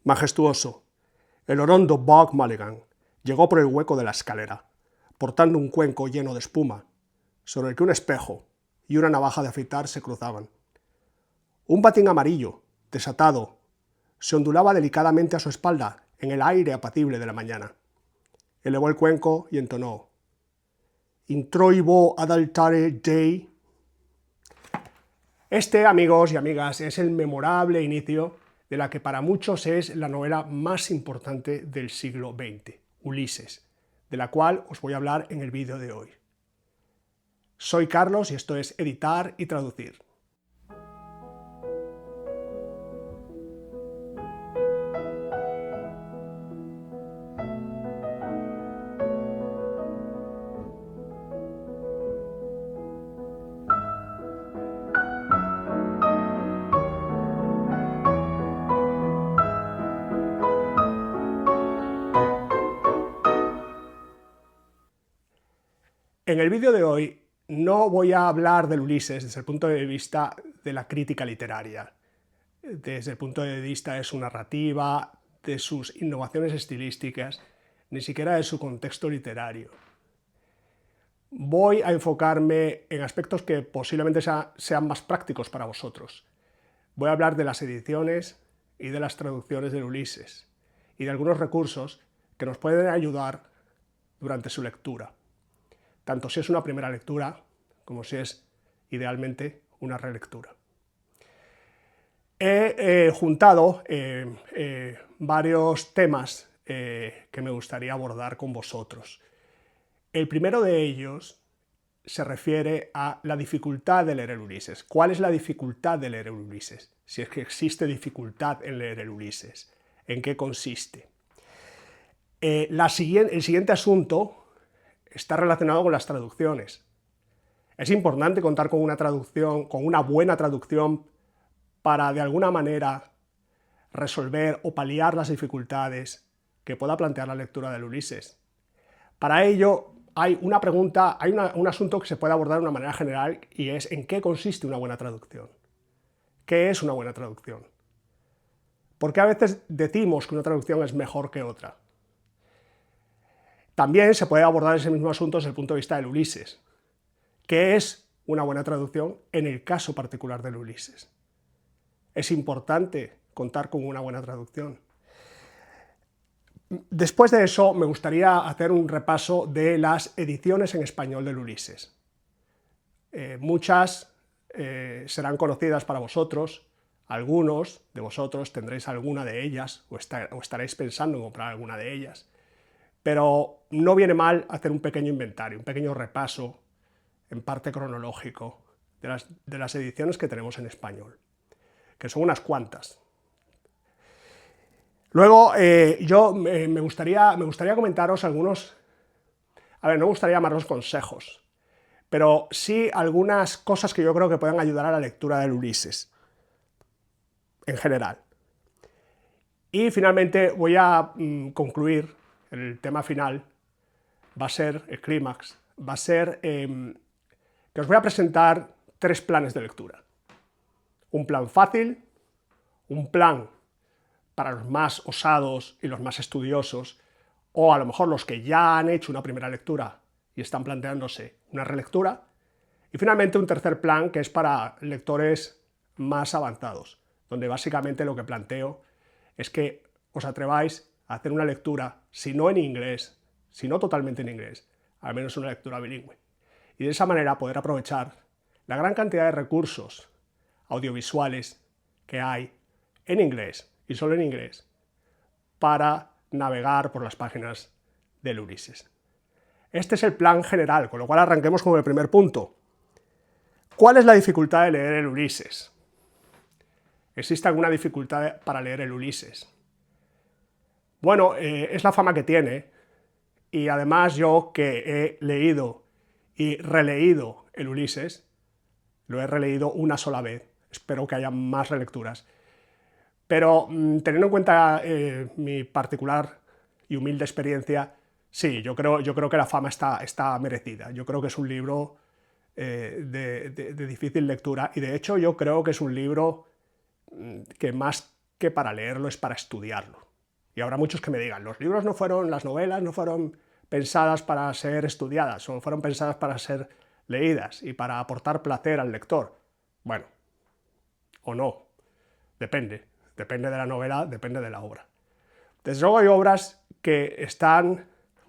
Majestuoso, el orondo Buck Mulligan llegó por el hueco de la escalera, portando un cuenco lleno de espuma, sobre el que un espejo y una navaja de afeitar se cruzaban. Un patín amarillo, desatado, se ondulaba delicadamente a su espalda en el aire apacible de la mañana. Elevó el cuenco y entonó: Introibo ad altare Dei. Este, amigos y amigas, es el memorable inicio de la que para muchos es la novela más importante del siglo XX, Ulises, de la cual os voy a hablar en el vídeo de hoy. Soy Carlos y esto es Editar y Traducir. En el vídeo de hoy no voy a hablar del Ulises desde el punto de vista de la crítica literaria, desde el punto de vista de su narrativa, de sus innovaciones estilísticas, ni siquiera de su contexto literario. Voy a enfocarme en aspectos que posiblemente sean más prácticos para vosotros. Voy a hablar de las ediciones y de las traducciones del Ulises y de algunos recursos que nos pueden ayudar durante su lectura, tanto si es una primera lectura como si es, idealmente, una relectura. He juntado varios temas que me gustaría abordar con vosotros. El primero de ellos se refiere a la dificultad de leer el Ulises. ¿Cuál es la dificultad de leer el Ulises? Si es que existe dificultad en leer el Ulises. ¿En qué consiste? El siguiente asunto está relacionado con las traducciones. Es importante contar con una traducción, con una buena traducción, para de alguna manera resolver o paliar las dificultades que pueda plantear la lectura del Ulises. Para ello hay una pregunta, hay un asunto que se puede abordar de una manera general, y es: ¿en qué consiste una buena traducción? ¿Qué es una buena traducción? Porque a veces decimos que una traducción es mejor que otra. También se puede abordar ese mismo asunto desde el punto de vista del Ulises. ¿Qué es una buena traducción en el caso particular del Ulises? Es importante contar con una buena traducción. Después de eso, me gustaría hacer un repaso de las ediciones en español del Ulises. Muchas serán conocidas para vosotros, algunos de vosotros tendréis alguna de ellas o estaréis pensando en comprar alguna de ellas, pero no viene mal hacer un pequeño inventario, un pequeño repaso, en parte cronológico, de las ediciones que tenemos en español, que son unas cuantas. Luego, me gustaría comentaros algunos, no me gustaría llamarlos consejos, pero sí algunas cosas que yo creo que pueden ayudar a la lectura del Ulises, en general. Y finalmente voy a concluir, el tema final va a ser, el clímax, va a ser que os voy a presentar 3 planes de lectura. Un plan fácil, un plan para los más osados y los más estudiosos, o a lo mejor los que ya han hecho una primera lectura y están planteándose una relectura, y finalmente un tercer plan que es para lectores más avanzados, donde básicamente lo que planteo es que os atreváis a hacer una lectura, si no en inglés, si no totalmente en inglés, al menos una lectura bilingüe, y de esa manera poder aprovechar la gran cantidad de recursos audiovisuales que hay en inglés, y solo en inglés, para navegar por las páginas del Ulises. Este es el plan general, con lo cual arranquemos con el primer punto. ¿Cuál es la dificultad de leer el Ulises? ¿Existe alguna dificultad para leer el Ulises? Bueno, es la fama que tiene, y además yo, que he leído y releído el Ulises, lo he releído una sola vez, espero que haya más relecturas, pero teniendo en cuenta mi particular y humilde experiencia, sí, yo creo que la fama está merecida. Yo creo que es un libro de difícil lectura, y de hecho yo creo que es un libro que más que para leerlo es para estudiarlo. Y habrá muchos que me digan, los libros no fueron, las novelas no fueron pensadas para ser estudiadas, fueron pensadas para ser leídas y para aportar placer al lector. Bueno, o no, depende de la novela, depende de la obra. Desde luego hay obras que están,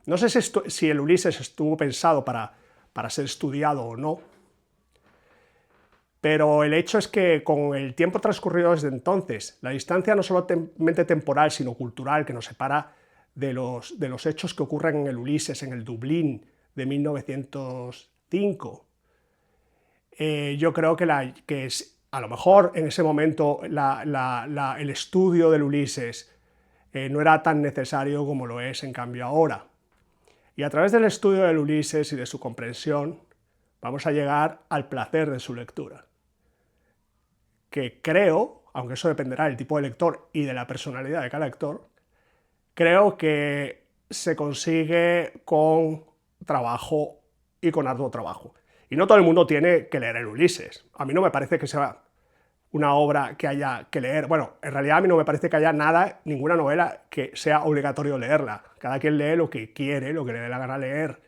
no sé si el Ulises estuvo pensado para ser estudiado o no, pero el hecho es que con el tiempo transcurrido desde entonces, la distancia no solamente temporal, sino cultural, que nos separa de los hechos que ocurren en el Ulises, en el Dublín de 1905, yo creo que a lo mejor en ese momento el estudio del Ulises no era tan necesario como lo es en cambio ahora. Y a través del estudio del Ulises y de su comprensión, vamos a llegar al placer de su lectura, que creo, aunque eso dependerá del tipo de lector y de la personalidad de cada lector, creo que se consigue con trabajo y con arduo trabajo. Y no todo el mundo tiene que leer el Ulises. A mí no me parece que sea una obra que haya que leer. Bueno, en realidad a mí no me parece que haya ninguna novela que sea obligatorio leerla. Cada quien lee lo que quiere, lo que le dé la gana leer.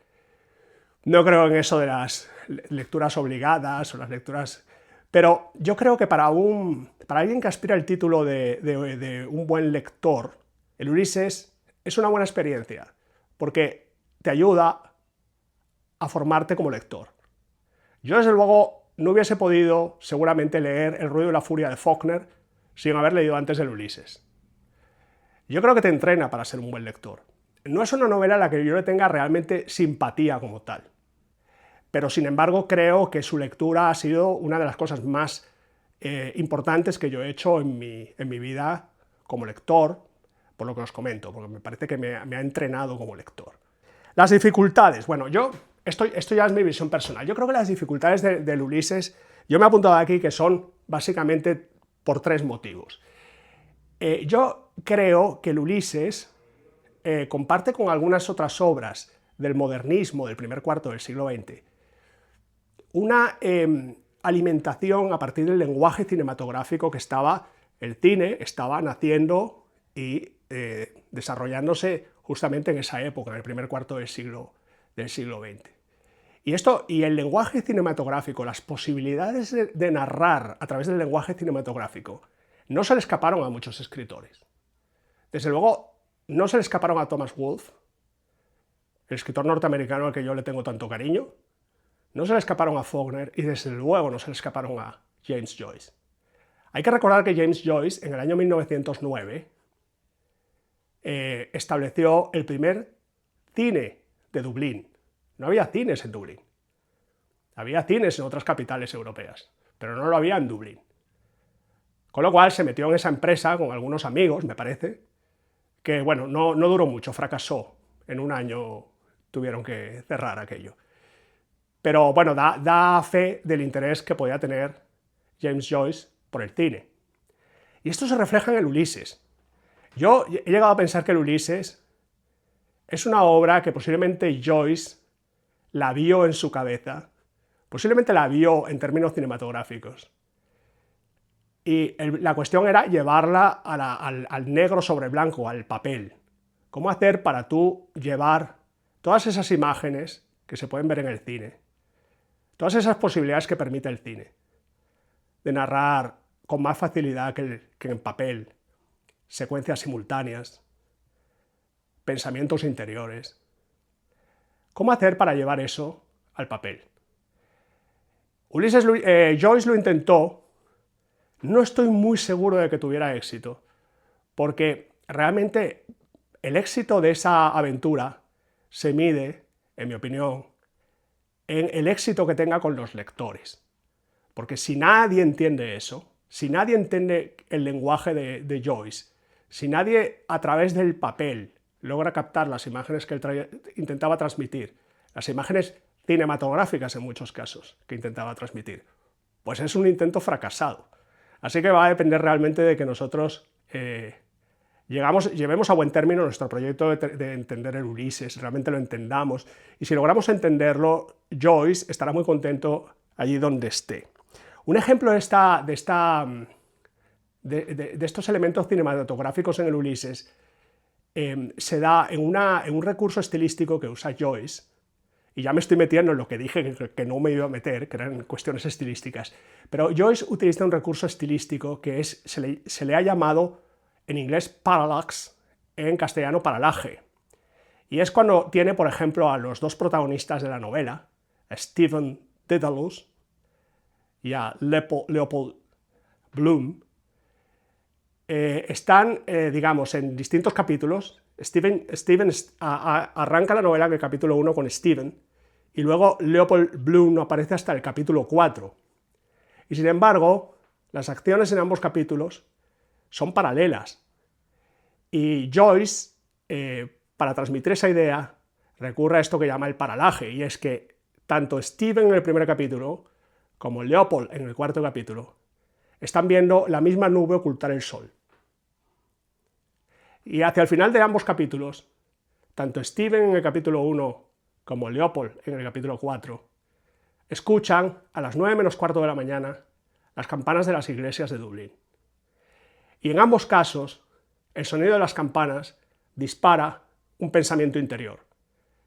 No creo en eso de las lecturas obligadas o las lecturas... Pero yo creo que para alguien que aspira al título de un buen lector, el Ulises es una buena experiencia, porque te ayuda a formarte como lector. Yo, desde luego, no hubiese podido, seguramente, leer El ruido y la furia de Faulkner sin haber leído antes el Ulises. Yo creo que te entrena para ser un buen lector. No es una novela a la que yo le tenga realmente simpatía como tal, pero sin embargo creo que su lectura ha sido una de las cosas más importantes que yo he hecho en mi vida como lector, por lo que os comento, porque me parece que me ha entrenado como lector. Las dificultades, bueno, esto ya es mi visión personal. Yo creo que las dificultades del Ulises, yo me he apuntado aquí que son básicamente por 3 motivos. Yo creo que el Ulises comparte con algunas otras obras del modernismo del primer cuarto del siglo XX una alimentación a partir del lenguaje cinematográfico que el cine estaba naciendo y desarrollándose justamente en esa época, en el primer cuarto del siglo XX. Y el lenguaje cinematográfico, las posibilidades de narrar a través del lenguaje cinematográfico, no se le escaparon a muchos escritores. Desde luego, no se le escaparon a Thomas Wolfe, el escritor norteamericano al que yo le tengo tanto cariño, no se le escaparon a Faulkner y desde luego no se le escaparon a James Joyce. Hay que recordar que James Joyce, en el año 1909, estableció el primer cine de Dublín. No había cines en Dublín. Había cines en otras capitales europeas, pero no lo había en Dublín. Con lo cual se metió en esa empresa con algunos amigos, me parece, que bueno, no duró mucho, fracasó. En un año tuvieron que cerrar aquello. Pero bueno, da fe del interés que podía tener James Joyce por el cine. Y esto se refleja en el Ulises. Yo he llegado a pensar que el Ulises es una obra que posiblemente Joyce la vio en su cabeza, posiblemente la vio en términos cinematográficos. Y la cuestión era llevarla al negro sobre blanco, al papel. ¿Cómo hacer para tú llevar todas esas imágenes que se pueden ver en el cine, todas esas posibilidades que permite el cine, de narrar con más facilidad que en papel, secuencias simultáneas, pensamientos interiores? ¿Cómo hacer para llevar eso al papel? Joyce lo intentó. No estoy muy seguro de que tuviera éxito, porque realmente el éxito de esa aventura se mide, en mi opinión, en el éxito que tenga con los lectores. Porque si nadie entiende eso, si nadie entiende el lenguaje de Joyce, si nadie a través del papel logra captar las imágenes que él intentaba transmitir, las imágenes cinematográficas en muchos casos que intentaba transmitir, pues es un intento fracasado. Así que va a depender realmente de que nosotros llevemos a buen término nuestro proyecto de entender el Ulises, realmente lo entendamos, y si logramos entenderlo, Joyce estará muy contento allí donde esté. Un ejemplo de esta de estos elementos cinematográficos en el Ulises se da en un recurso estilístico que usa Joyce, y ya me estoy metiendo en lo que dije que no me iba a meter, que eran cuestiones estilísticas, pero Joyce utiliza un recurso estilístico que se le ha llamado en inglés parallax, en castellano paralaje, y es cuando tiene, por ejemplo, a los dos protagonistas de la novela, a Stephen Dedalus y a Leopold Bloom, están, digamos, en distintos capítulos. Steven arranca la novela en el capítulo 1 con Steven, y luego Leopold Bloom no aparece hasta el capítulo 4. Y sin embargo, las acciones en ambos capítulos son paralelas. Y Joyce, para transmitir esa idea, recurre a esto que llama el paralaje, y es que tanto Steven en el primer capítulo como Leopold en el cuarto capítulo están viendo la misma nube ocultar el sol. Y hacia el final de ambos capítulos, tanto Steven en el capítulo 1 como Leopold en el capítulo 4, escuchan a las 9 menos cuarto de la mañana las campanas de las iglesias de Dublín. Y en ambos casos, el sonido de las campanas dispara un pensamiento interior,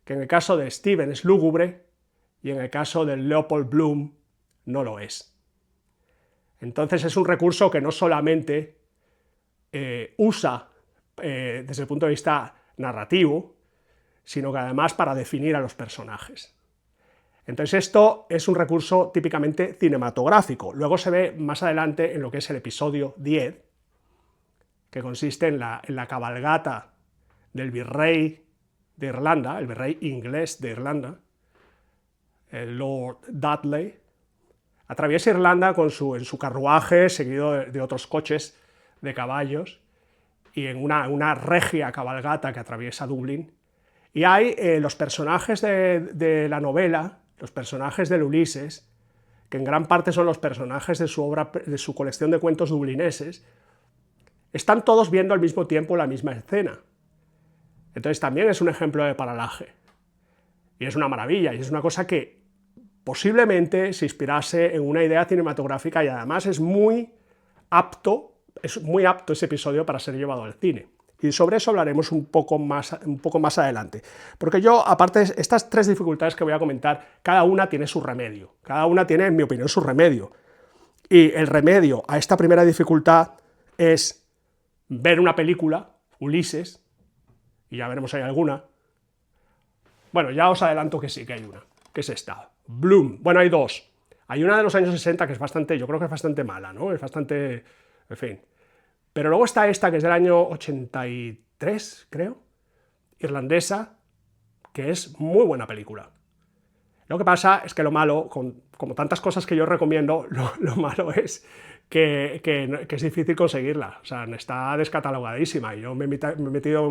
que en el caso de Steven es lúgubre y en el caso de Leopold Bloom no lo es. Entonces es un recurso que no solamente usa desde el punto de vista narrativo, sino que además para definir a los personajes. Entonces esto es un recurso típicamente cinematográfico. Luego se ve más adelante en lo que es el episodio 10, que consiste en la cabalgata del virrey de Irlanda, el virrey inglés de Irlanda, el Lord Dudley, atraviesa Irlanda en su carruaje, seguido de otros coches de caballos, y en una regia cabalgata que atraviesa Dublín. Y hay los personajes de la novela, los personajes del Ulises, que en gran parte son los personajes de su colección de cuentos dublineses, están todos viendo al mismo tiempo la misma escena. Entonces también es un ejemplo de paralaje. Y es una maravilla, y es una cosa que posiblemente se inspirase en una idea cinematográfica, y además es muy apto ese episodio para ser llevado al cine. Y sobre eso hablaremos un poco más adelante. Porque yo, aparte de estas tres dificultades que voy a comentar, cada una tiene su remedio. Cada una tiene, en mi opinión, su remedio. Y el remedio a esta primera dificultad es ver una película, Ulises, y ya veremos si hay alguna. Bueno, ya os adelanto que sí, que hay una, que es esta, Bloom. Bueno, hay dos. Hay una de los años 60 que es bastante, yo creo que es bastante mala, ¿no? Es bastante, en fin. Pero luego está esta, que es del año 83, creo, irlandesa, que es muy buena película. Lo que pasa es que lo malo, como tantas cosas que yo recomiendo, lo malo es que es difícil conseguirla. O sea, está descatalogadísima. Y yo me he metido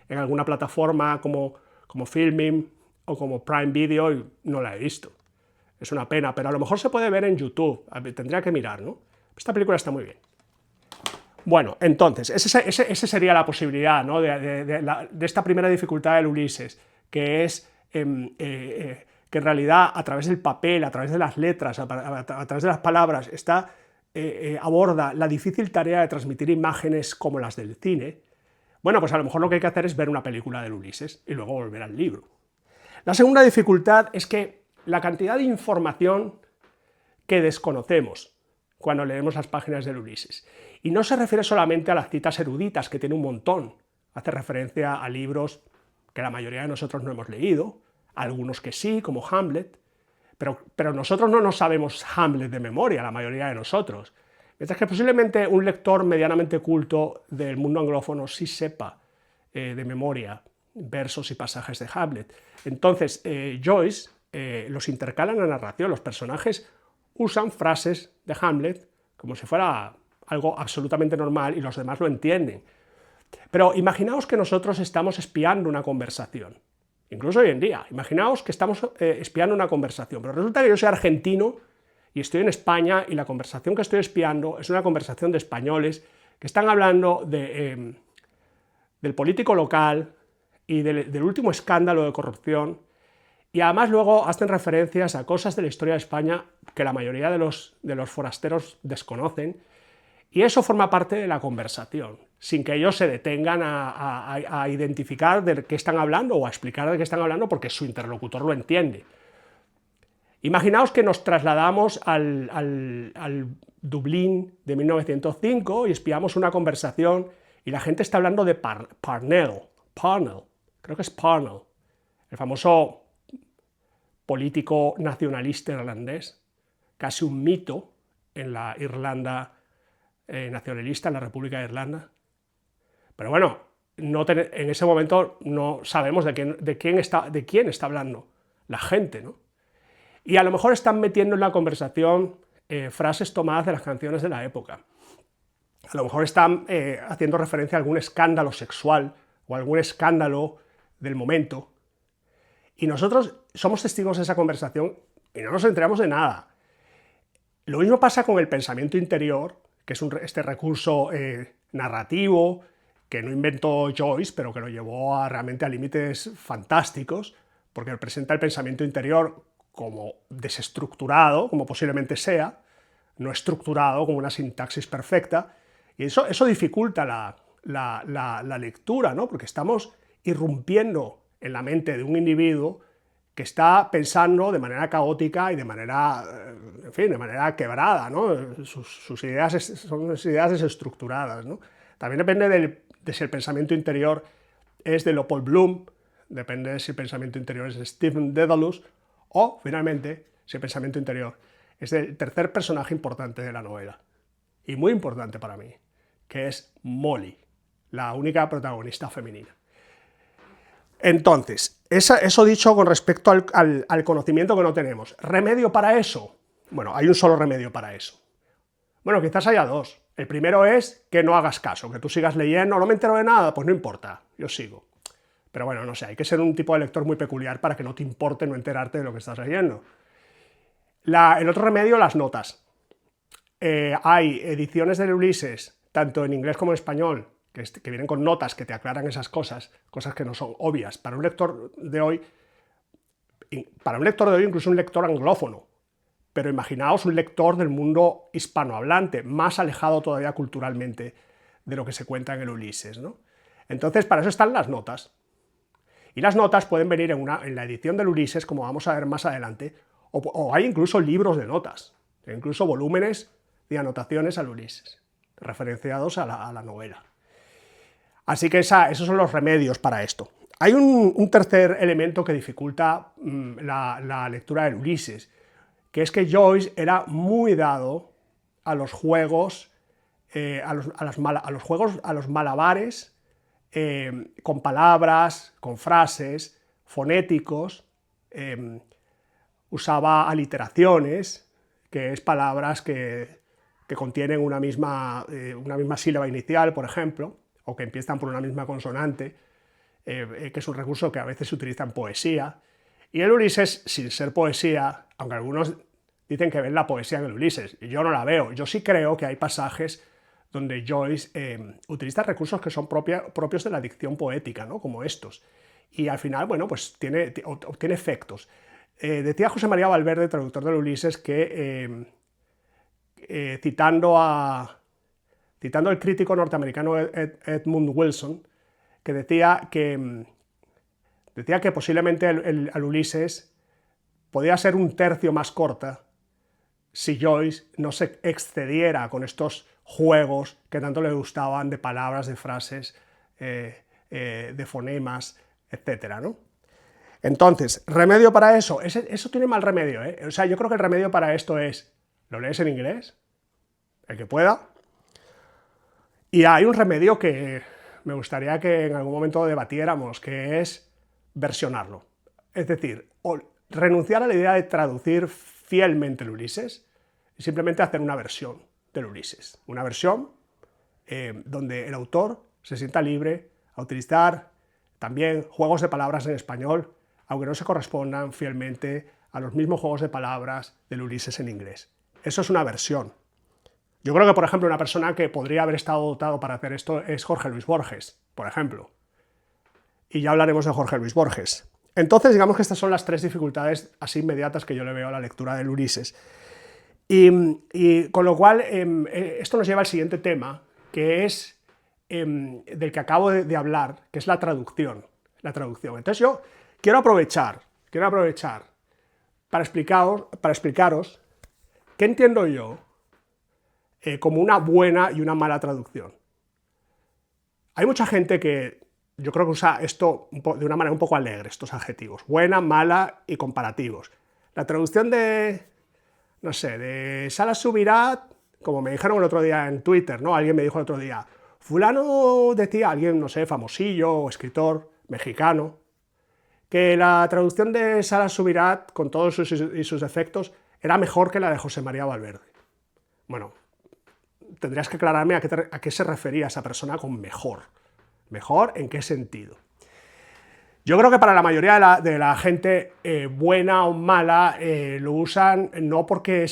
en alguna plataforma como Filmin o como Prime Video y no la he visto. Es una pena, pero a lo mejor se puede ver en YouTube. Tendría que mirar, ¿no? Esta película está muy bien. Bueno, entonces, esa sería la posibilidad, ¿no? de esta primera dificultad del Ulises, que es que en realidad a través del papel, a través de las letras, a través de las palabras, aborda la difícil tarea de transmitir imágenes como las del cine. Bueno, pues a lo mejor lo que hay que hacer es ver una película del Ulises y luego volver al libro. La segunda dificultad es que la cantidad de información que desconocemos cuando leemos las páginas del Ulises. Y no se refiere solamente a las citas eruditas, que tiene un montón. Hace referencia a libros que la mayoría de nosotros no hemos leído, algunos que sí, como Hamlet, pero nosotros no nos sabemos Hamlet de memoria, la mayoría de nosotros. Mientras que posiblemente un lector medianamente culto del mundo anglófono sí sepa de memoria versos y pasajes de Hamlet. Entonces, Joyce los intercala en la narración. Los personajes usan frases de Hamlet como si fuera algo absolutamente normal y los demás lo entienden. Pero imaginaos que nosotros estamos espiando una conversación. Incluso hoy en día, imaginaos que estamos espiando una conversación, pero resulta que yo soy argentino y estoy en España y la conversación que estoy espiando es una conversación de españoles que están hablando del político local y del último escándalo de corrupción, y además luego hacen referencias a cosas de la historia de España que la mayoría de los forasteros desconocen, Y eso forma parte de la conversación, sin que ellos se detengan a identificar de qué están hablando o a explicar de qué están hablando, porque su interlocutor lo entiende. Imaginaos que nos trasladamos al Dublín de 1905 y espiamos una conversación y la gente está hablando de Parnell, creo que es Parnell, el famoso político nacionalista irlandés, casi un mito en la Irlanda nacionalista, en la República de Irlanda. Pero bueno, en ese momento no sabemos de quién está hablando la gente, ¿no? Y a lo mejor están metiendo en la conversación frases tomadas de las canciones de la época. A lo mejor están haciendo referencia a algún escándalo sexual o algún escándalo del momento. Y nosotros somos testigos de esa conversación y no nos enteramos de nada. Lo mismo pasa con el pensamiento interior, que es este recurso narrativo que no inventó Joyce, pero que lo llevó realmente a límites fantásticos, porque presenta el pensamiento interior como desestructurado, como posiblemente sea, no estructurado como una sintaxis perfecta, y eso dificulta la lectura, ¿no? Porque estamos irrumpiendo en la mente de un individuo que está pensando de manera caótica y de manera, en fin, de manera quebrada, ¿no? Sus ideas son ideas desestructuradas, ¿no? También depende de si el pensamiento interior es de Leopold Bloom, depende de si el pensamiento interior es de Stephen Dedalus, o, finalmente, si el pensamiento interior es del tercer personaje importante de la novela, y muy importante para mí, que es Molly, la única protagonista femenina. Entonces, eso dicho con respecto al conocimiento que no tenemos. ¿Remedio para eso? Bueno, hay un solo remedio para eso. Bueno, quizás haya dos. El primero es que no hagas caso, que tú sigas leyendo, no me entero de nada, pues no importa, yo sigo. Pero bueno, no sé, hay que ser un tipo de lector muy peculiar para que no te importe no enterarte de lo que estás leyendo. El otro remedio, las notas. Hay ediciones del Ulises, tanto en inglés como en español, que vienen con notas que te aclaran esas cosas que no son obvias. Para un lector de hoy, incluso un lector anglófono, pero imaginaos un lector del mundo hispanohablante, más alejado todavía culturalmente de lo que se cuenta en el Ulises, ¿no? Entonces, para eso están las notas. Y las notas pueden venir en la edición del Ulises, como vamos a ver más adelante, o hay incluso libros de notas, incluso volúmenes de anotaciones al Ulises, referenciados a la novela. Así que esos son los remedios para esto. Hay un tercer elemento que dificulta la lectura del Ulises, que es que Joyce era muy dado a los juegos, a los malabares con palabras, con frases, fonéticos, usaba aliteraciones, que es palabras que contienen una misma sílaba inicial, por ejemplo, o que empiezan por una misma consonante, que es un recurso que a veces se utiliza en poesía. Y el Ulises, sin ser poesía, aunque algunos dicen que ven la poesía en el Ulises, y yo no la veo, yo sí creo que hay pasajes donde Joyce utiliza recursos que son propios de la dicción poética, ¿no? Como estos. Y al final, bueno, pues obtiene efectos. Decía José María Valverde, traductor del Ulises, que citando al crítico norteamericano Edmund Wilson, que decía que posiblemente el Ulises podía ser un tercio más corta si Joyce no se excediera con estos juegos que tanto le gustaban de palabras, de frases, de fonemas, etc., ¿no? Entonces, remedio para eso, eso tiene mal remedio, ¿eh? O sea, yo creo que el remedio para esto es, lo lees en inglés, el que pueda, y hay un remedio que me gustaría que en algún momento debatiéramos, que es versionarlo. Es decir, renunciar a la idea de traducir fielmente el Ulises y simplemente hacer una versión del Ulises. Una versión donde el autor se sienta libre a utilizar también juegos de palabras en español, aunque no se correspondan fielmente a los mismos juegos de palabras del Ulises en inglés. Eso es una versión. Yo creo que, por ejemplo, una persona que podría haber estado dotado para hacer esto es Jorge Luis Borges, por ejemplo. Y ya hablaremos de Jorge Luis Borges. Entonces, digamos que estas son las tres dificultades así inmediatas que yo le veo a la lectura del Ulises. Y con lo cual, esto nos lleva al siguiente tema, que es del que acabo de hablar, que es la traducción. Entonces yo quiero aprovechar para explicaros qué entiendo yo como una buena y una mala traducción. Hay mucha gente que yo creo que usa esto de una manera un poco alegre, estos adjetivos, buena, mala y comparativos. La traducción de, no sé, de Salas Subirat, como me dijeron el otro día en Twitter, ¿no? Alguien me dijo el otro día, fulano decía, alguien, no sé, famosillo o escritor mexicano, que la traducción de Salas Subirat, con todos sus efectos, era mejor que la de José María Valverde. Bueno, tendrías que aclararme a qué se refería esa persona con mejor. ¿Mejor en qué sentido? Yo creo que para la mayoría de la gente, buena o mala, lo usan no porque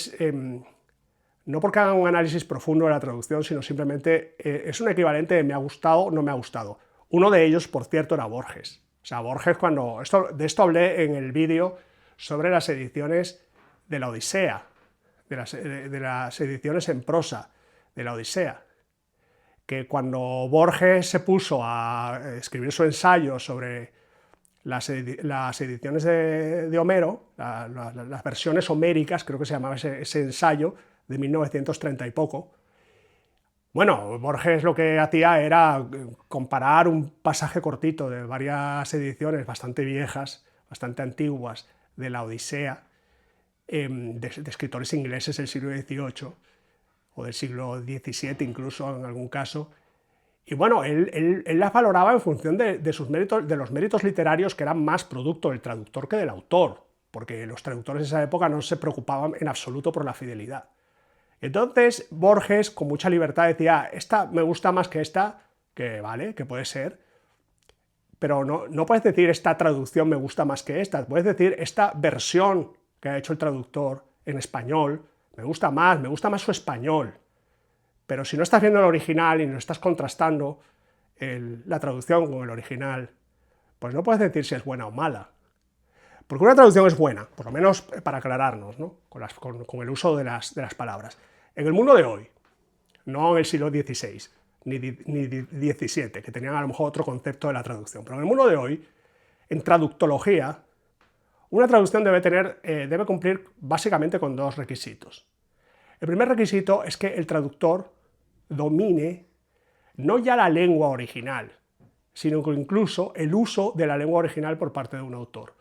hagan un análisis profundo de la traducción, sino simplemente es un equivalente de me ha gustado o no me ha gustado. Uno de ellos, por cierto, era Borges. O sea, Borges, de esto hablé en el vídeo sobre las ediciones de la Odisea, de las ediciones en prosa de la Odisea, que cuando Borges se puso a escribir su ensayo sobre las ediciones de Homero, las versiones homéricas, creo que se llamaba ese ensayo, de 1930 y poco, bueno, Borges lo que hacía era comparar un pasaje cortito de varias ediciones bastante viejas, bastante antiguas, de la Odisea, de escritores ingleses del siglo XVIII, o del siglo XVII incluso en algún caso, y bueno, él las valoraba en función de sus méritos, de los méritos literarios que eran más producto del traductor que del autor, porque los traductores de esa época no se preocupaban en absoluto por la fidelidad. Entonces Borges con mucha libertad decía, esta me gusta más que esta, que vale, que puede ser, pero no puedes decir esta traducción me gusta más que esta, puedes decir esta versión que ha hecho el traductor en español, me gusta más su español. Pero si no estás viendo el original y no estás contrastando la traducción con el original, pues no puedes decir si es buena o mala. Porque una traducción es buena, por lo menos para aclararnos, ¿no? con el uso de las palabras. En el mundo de hoy, no en el siglo XVI ni XVII, que tenían a lo mejor otro concepto de la traducción, pero en el mundo de hoy, en traductología, una traducción debe cumplir básicamente con dos requisitos. El primer requisito es que el traductor domine no ya la lengua original, sino que incluso el uso de la lengua original por parte de un autor.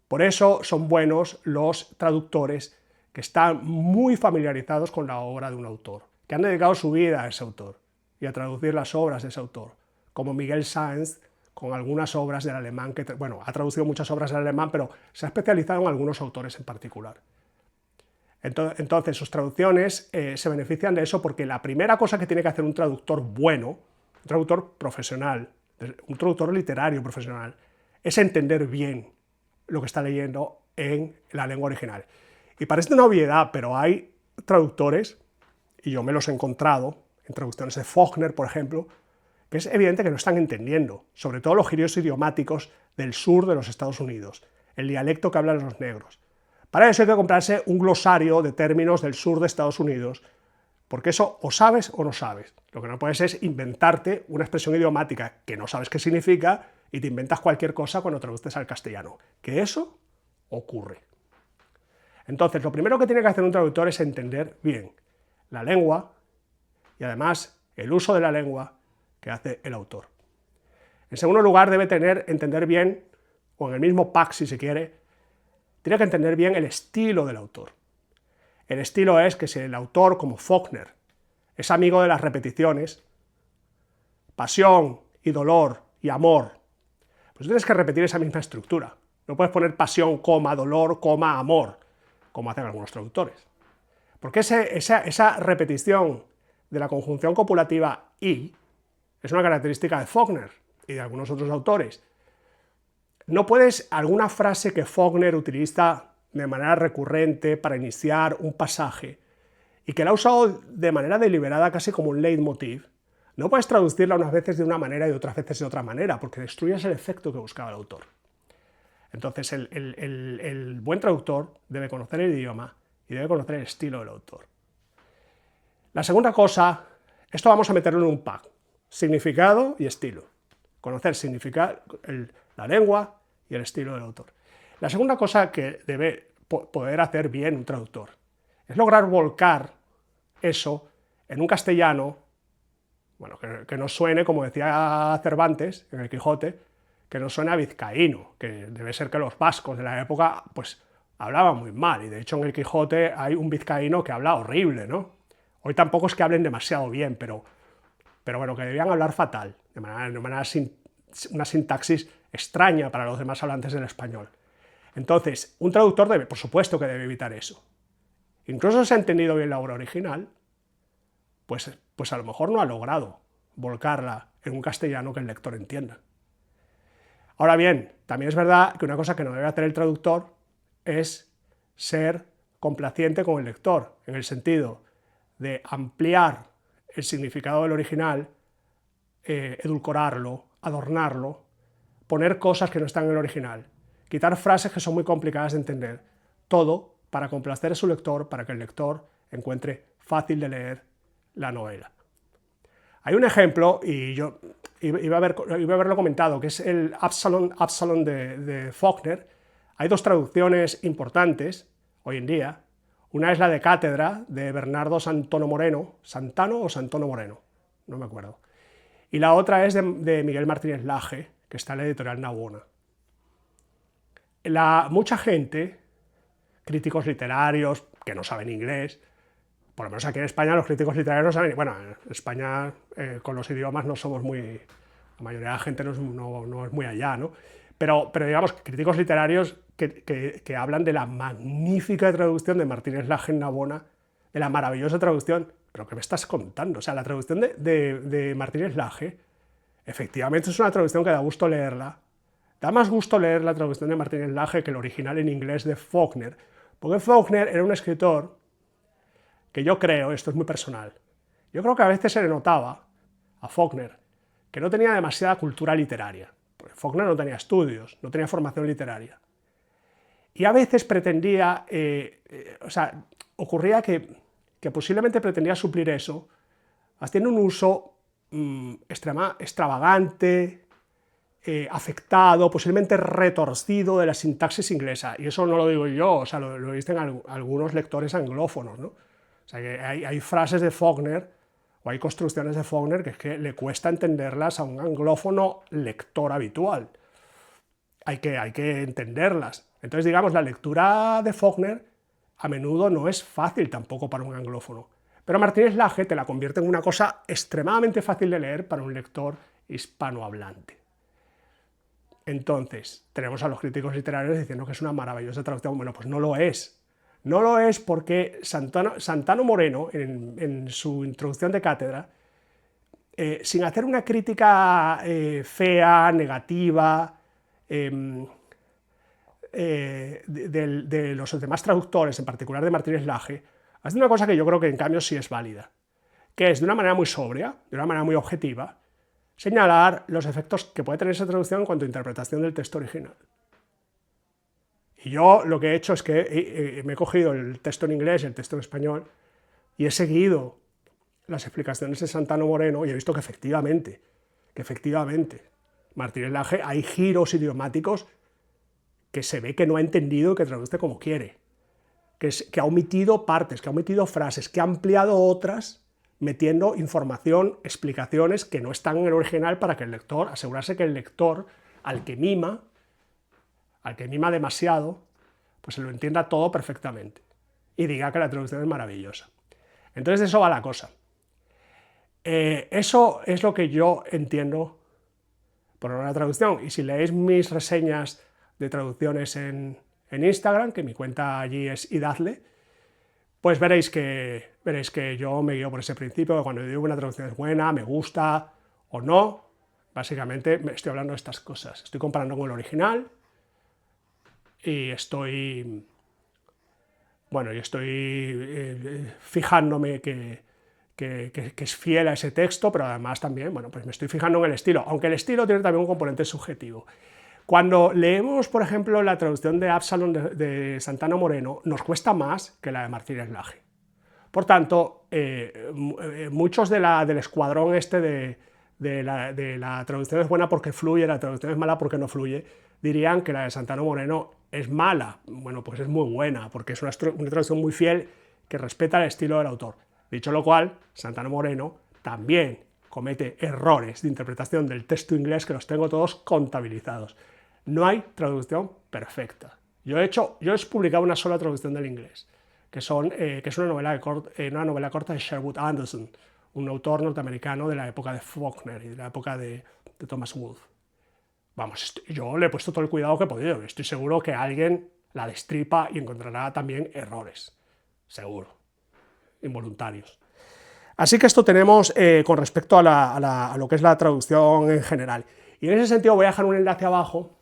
Por eso son buenos los traductores que están muy familiarizados con la obra de un autor, que han dedicado su vida a ese autor y a traducir las obras de ese autor, como Miguel Sáenz, con algunas obras del alemán, ha traducido muchas obras del alemán, pero se ha especializado en algunos autores en particular. Entonces, sus traducciones se benefician de eso porque la primera cosa que tiene que hacer un traductor bueno, un traductor profesional, un traductor literario profesional, es entender bien lo que está leyendo en la lengua original. Y parece una obviedad, pero hay traductores, y yo me los he encontrado, en traducciones de Faulkner, por ejemplo, que es evidente que no están entendiendo, sobre todo los girios idiomáticos del sur de los Estados Unidos, el dialecto que hablan los negros. Para eso hay que comprarse un glosario de términos del sur de Estados Unidos, porque eso o sabes o no sabes. Lo que no puedes es inventarte una expresión idiomática que no sabes qué significa y te inventas cualquier cosa cuando traduces al castellano. Que eso ocurre. Entonces, lo primero que tiene que hacer un traductor es entender bien la lengua y además el uso de la lengua que hace el autor. En segundo lugar, debe entender bien, o en el mismo pack si se quiere, tiene que entender bien el estilo del autor. El estilo es que si el autor, como Faulkner, es amigo de las repeticiones, pasión y dolor y amor, pues tienes que repetir esa misma estructura. No puedes poner pasión, coma, dolor, coma, amor, como hacen algunos traductores. Porque esa repetición de la conjunción copulativa y es una característica de Faulkner y de algunos otros autores. No puedes, alguna frase que Faulkner utiliza de manera recurrente para iniciar un pasaje y que la ha usado de manera deliberada casi como un leitmotiv, no puedes traducirla unas veces de una manera y otras veces de otra manera, porque destruyes el efecto que buscaba el autor. Entonces el buen traductor debe conocer el idioma y debe conocer el estilo del autor. La segunda cosa, esto vamos a meterlo en un pack, significado y estilo. Conocer la lengua y el estilo del autor. La segunda cosa que debe poder hacer bien un traductor es lograr volcar eso en un castellano, bueno, que no suene, como decía Cervantes en el Quijote, que no suene a vizcaíno, que debe ser que los vascos de la época pues hablaban muy mal, y de hecho en el Quijote hay un vizcaíno que habla horrible, ¿no? Hoy tampoco es que hablen demasiado bien, pero bueno, que debían hablar fatal, de manera una sintaxis extraña para los demás hablantes del español. Entonces, un traductor debe, por supuesto que debe evitar eso. Incluso si ha entendido bien la obra original, pues a lo mejor no ha logrado volcarla en un castellano que el lector entienda. Ahora bien, también es verdad que una cosa que no debe hacer el traductor es ser complaciente con el lector, en el sentido de ampliar el significado del original, edulcorarlo, adornarlo, poner cosas que no están en el original, quitar frases que son muy complicadas de entender, todo para complacer a su lector, para que el lector encuentre fácil de leer la novela. Hay un ejemplo, y yo iba a haberlo comentado, que es el Absalón de Faulkner. Hay dos traducciones importantes hoy en día. Una es la de Cátedra, de Bernardo Santano Moreno, no me acuerdo. Y la otra es de Miguel Martínez Laje, que está en la editorial Navona. Mucha gente, críticos literarios, que no saben inglés, por lo menos aquí en España los críticos literarios no saben, bueno, en España con los idiomas no somos muy, la mayoría de la gente no es muy allá, ¿no? Pero digamos, críticos literarios que hablan de la magnífica traducción de Martínez Laje en Navona, de la maravillosa traducción. ¿Pero qué me estás contando? O sea, la traducción de Martínez Laje, efectivamente es una traducción que da gusto leerla. Da más gusto leer la traducción de Martínez Laje que el original en inglés de Faulkner, porque Faulkner era un escritor que yo creo, esto es muy personal, yo creo que a veces se le notaba a Faulkner que no tenía demasiada cultura literaria, porque Faulkner no tenía estudios, no tenía formación literaria. Y a veces pretendía, ocurría que posiblemente pretendía suplir eso haciendo un uso extravagante, afectado, posiblemente retorcido de la sintaxis inglesa. Y eso no lo digo yo, o sea, lo dicen algunos lectores anglófonos, ¿no? O sea, que hay frases de Faulkner, o hay construcciones de Faulkner que es que le cuesta entenderlas a un anglófono lector habitual. Hay que entenderlas. Entonces, digamos, la lectura de Faulkner a menudo no es fácil tampoco para un anglófono. Pero Martínez Laje te la convierte en una cosa extremadamente fácil de leer para un lector hispanohablante. Entonces, tenemos a los críticos literarios diciendo que es una maravillosa traducción. Bueno, pues no lo es. No lo es porque Santano Moreno, en su introducción de Cátedra, sin hacer una crítica fea, negativa, de los demás traductores, en particular de Martínez Laje, hace una cosa que yo creo que en cambio sí es válida, que es de una manera muy sobria, de una manera muy objetiva, señalar los efectos que puede tener esa traducción en cuanto a interpretación del texto original. Y yo lo que he hecho es que me he cogido el texto en inglés y el texto en español y he seguido las explicaciones de Santano Moreno y he visto que efectivamente, Martínez Laje hay giros idiomáticos que se ve que no ha entendido y que traduce como quiere, que ha omitido partes, que ha omitido frases, que ha ampliado otras, metiendo información, explicaciones que no están en el original para que el lector, asegurarse que el lector, al que mima demasiado, pues se lo entienda todo perfectamente y diga que la traducción es maravillosa. Entonces de eso va la cosa. Eso es lo que yo entiendo por una traducción, y si leéis mis reseñas de traducciones en Instagram, que mi cuenta allí es idazle, pues veréis que yo me guío por ese principio, que cuando digo una traducción es buena, me gusta o no, básicamente me estoy hablando de estas cosas. Estoy comparando con el original y estoy fijándome que es fiel a ese texto, pero además también, bueno, pues me estoy fijando en el estilo, aunque el estilo tiene también un componente subjetivo. Cuando leemos, por ejemplo, la traducción de Absalón de Santana Moreno, nos cuesta más que la de Martínez Laje. Por tanto, muchos del escuadrón este de la traducción es buena porque fluye, la traducción es mala porque no fluye, dirían que la de Santana Moreno es mala. Bueno, pues es muy buena, porque es una traducción muy fiel que respeta el estilo del autor. Dicho lo cual, Santana Moreno también comete errores de interpretación del texto inglés que los tengo todos contabilizados. No hay traducción perfecta. Yo he publicado una sola traducción del inglés, que es una novela corta de Sherwood Anderson, un autor norteamericano de la época de Faulkner y de la época de Thomas Wolfe. Vamos, yo le he puesto todo el cuidado que he podido. Estoy seguro que alguien la destripa y encontrará también errores. Seguro. Involuntarios. Así que esto tenemos con respecto a lo que es la traducción en general. Y en ese sentido voy a dejar un enlace abajo,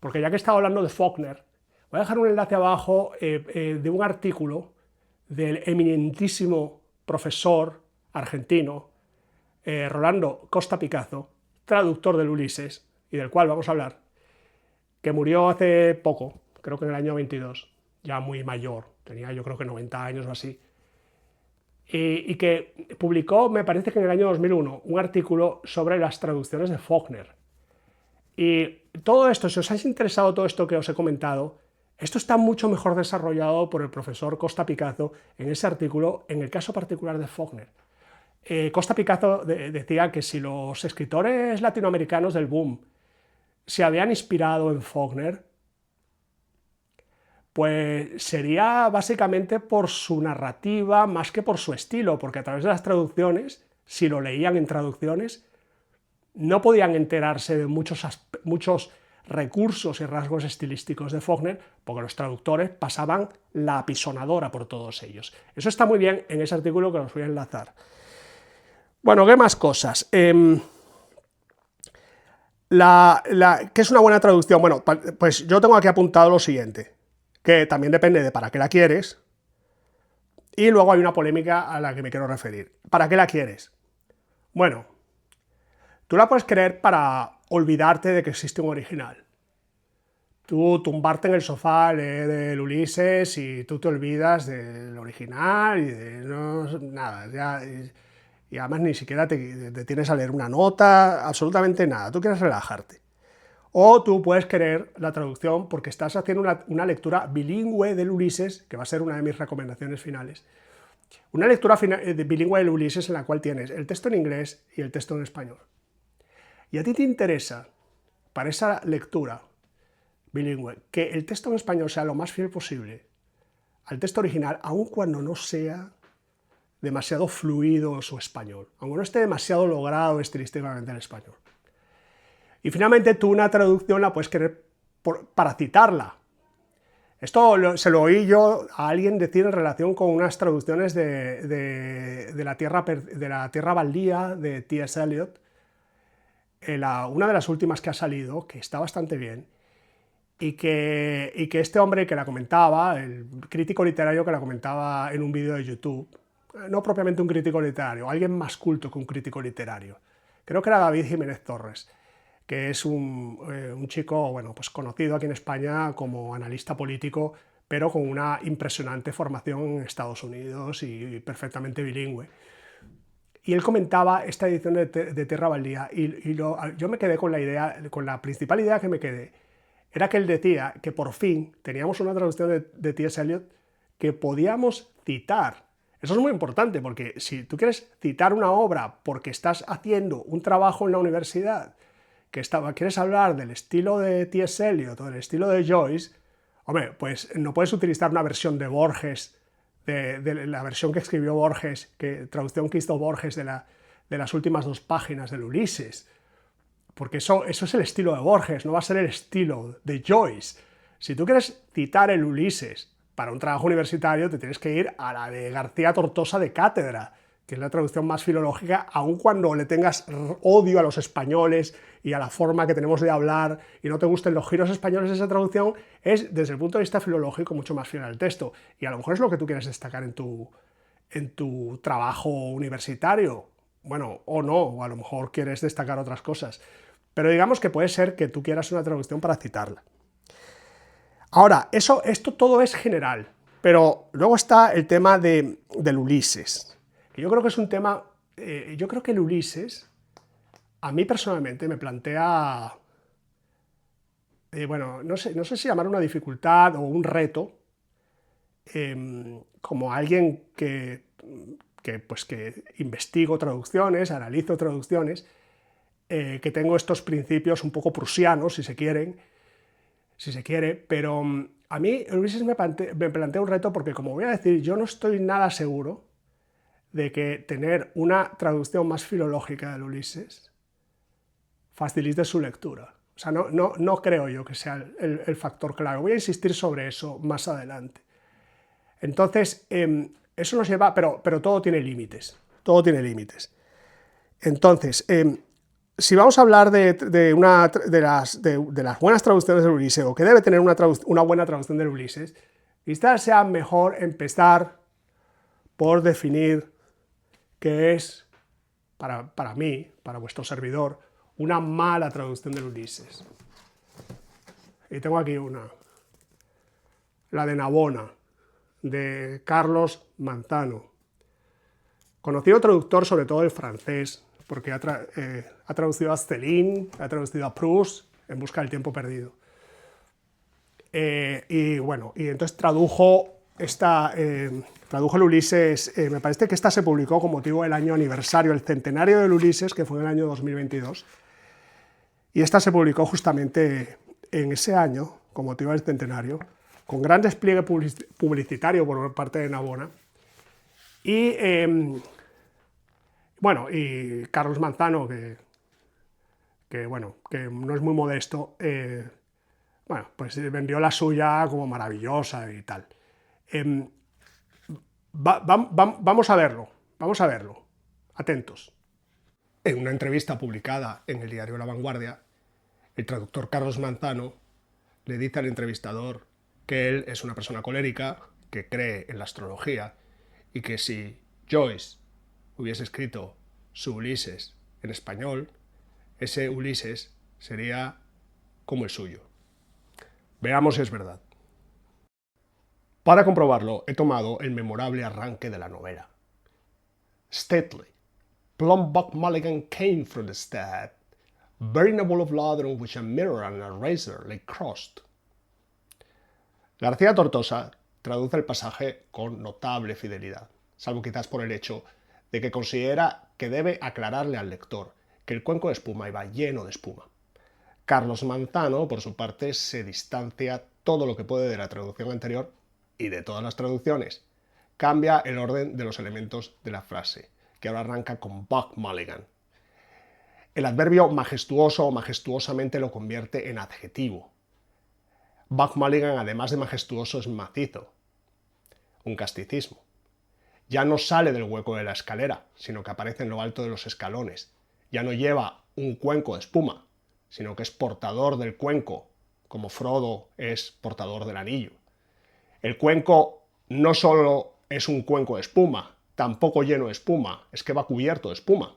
porque ya que he estado hablando de Faulkner, voy a dejar un enlace abajo de un artículo del eminentísimo profesor argentino Rolando Costa Picazo, traductor del Ulises, y del cual vamos a hablar, que murió hace poco, creo que en el año 22, ya muy mayor, tenía yo creo que 90 años o así, y que publicó, me parece que en el año 2001, un artículo sobre las traducciones de Faulkner. Y todo esto, si os ha interesado todo esto que os he comentado, esto está mucho mejor desarrollado por el profesor Costa Picazo en ese artículo, en el caso particular de Faulkner. Costa Picazo decía que si los escritores latinoamericanos del boom se habían inspirado en Faulkner, pues sería básicamente por su narrativa más que por su estilo, porque a través de las traducciones, si lo leían en traducciones, no podían enterarse de muchos recursos y rasgos estilísticos de Faulkner, porque los traductores pasaban la apisonadora por todos ellos. Eso está muy bien en ese artículo que os voy a enlazar. Bueno, ¿qué más cosas? ¿Qué es una buena traducción? Bueno, pues yo tengo aquí apuntado lo siguiente, que también depende de para qué la quieres, y luego hay una polémica a la que me quiero referir. ¿Para qué la quieres? Bueno, tú la puedes querer para olvidarte de que existe un original. Tú tumbarte en el sofá, leer el Ulises y tú te olvidas del original y de nada, y además ni siquiera te tienes a leer una nota, absolutamente nada, tú quieres relajarte. O tú puedes querer la traducción porque estás haciendo una lectura bilingüe del Ulises, que va a ser una de mis recomendaciones finales. Una lectura bilingüe del Ulises en la cual tienes el texto en inglés y el texto en español. Y a ti te interesa, para esa lectura bilingüe, que el texto en español sea lo más fiel posible al texto original, aun cuando no sea demasiado fluido su español, aunque no esté demasiado logrado estilísticamente el español. Y finalmente tú una traducción la puedes querer para citarla. Esto se lo oí yo a alguien decir en relación con unas traducciones de la Tierra Baldía de T.S. Eliot, una de las últimas que ha salido, que está bastante bien, y que este hombre que la comentaba, el crítico literario que la comentaba en un vídeo de YouTube, no propiamente un crítico literario, alguien más culto que un crítico literario, creo que era David Jiménez Torres, que es un chico bueno, pues conocido aquí en España como analista político, pero con una impresionante formación en Estados Unidos y perfectamente bilingüe. Y él comentaba esta edición de Tierra Baldía y yo me quedé con la principal idea que me quedé, era que él decía que por fin teníamos una traducción de T.S. Eliot que podíamos citar. Eso es muy importante, porque si tú quieres citar una obra porque estás haciendo un trabajo en la universidad, quieres hablar del estilo de T.S. Eliot o del estilo de Joyce, hombre, pues no puedes utilizar una versión de Borges, de la versión que escribió Borges, traducción que hizo Borges de las últimas 2 páginas del Ulises, porque eso es el estilo de Borges, no va a ser el estilo de Joyce. Si tú quieres citar el Ulises para un trabajo universitario, te tienes que ir a la de García Tortosa de Cátedra, que es la traducción más filológica, aun cuando le tengas odio a los españoles y a la forma que tenemos de hablar y no te gusten los giros españoles de esa traducción, es desde el punto de vista filológico mucho más fiel al texto. Y a lo mejor es lo que tú quieres destacar en tu trabajo universitario. Bueno, o no, o a lo mejor quieres destacar otras cosas. pero digamos que puede ser que tú quieras una traducción para citarla. Ahora, esto todo es general, pero luego está el tema del Ulises, que yo creo que es un tema, yo creo que el Ulises, a mí personalmente me plantea, bueno, no sé si llamar una dificultad o un reto, como alguien que investigo traducciones, analizo traducciones, que tengo estos principios un poco prusianos, si se quiere, pero a mí Ulises me plantea un reto porque, como voy a decir, yo no estoy nada seguro de que tener una traducción más filológica del Ulises facilite su lectura. O sea, no creo yo que sea el factor clave. Voy a insistir sobre eso más adelante. Entonces, eso nos lleva, pero todo tiene límites. Todo tiene límites. Entonces, si vamos a hablar de las buenas traducciones del Ulises, o que debe tener una buena traducción del Ulises, quizás sea mejor empezar por definir qué es, para mí, para vuestro servidor, una mala traducción del Ulises. Y tengo aquí una, la de Navona, de Carlos Manzano, conocido traductor sobre todo del francés, porque ha traducido a Céline, ha traducido a Proust, En busca del tiempo perdido. Y entonces tradujo el Ulises, me parece que esta se publicó con motivo del año aniversario, el centenario del Ulises, que fue en el año 2022, y esta se publicó justamente en ese año, con motivo del centenario, con gran despliegue publicitario por parte de Navona, y Carlos Manzano, que no es muy modesto, pues vendió la suya como maravillosa y tal. Vamos a verlo, atentos. En una entrevista publicada en el diario La Vanguardia, el traductor Carlos Manzano le dice al entrevistador que él es una persona colérica, que cree en la astrología, y que si Joyce hubiese escrito su Ulises en español, ese Ulises sería como el suyo. Veamos si es verdad. Para comprobarlo, he tomado el memorable arranque de la novela. Stately, plump Buck Mulligan came from the stead, bearing a bowl of laudanum on which a mirror and a razor lay crossed. García Tortosa traduce el pasaje con notable fidelidad, salvo quizás por el hecho de que considera que debe aclararle al lector que el cuenco de espuma iba lleno de espuma. Carlos Manzano, por su parte, se distancia todo lo que puede de la traducción anterior y de todas las traducciones. Cambia el orden de los elementos de la frase, que ahora arranca con Buck Mulligan. El adverbio majestuoso o majestuosamente lo convierte en adjetivo. Buck Mulligan, además de majestuoso, es macizo, un casticismo. Ya no sale del hueco de la escalera, sino que aparece en lo alto de los escalones. Ya no lleva un cuenco de espuma, sino que es portador del cuenco, como Frodo es portador del anillo. El cuenco no solo es un cuenco de espuma, tampoco lleno de espuma, es que va cubierto de espuma.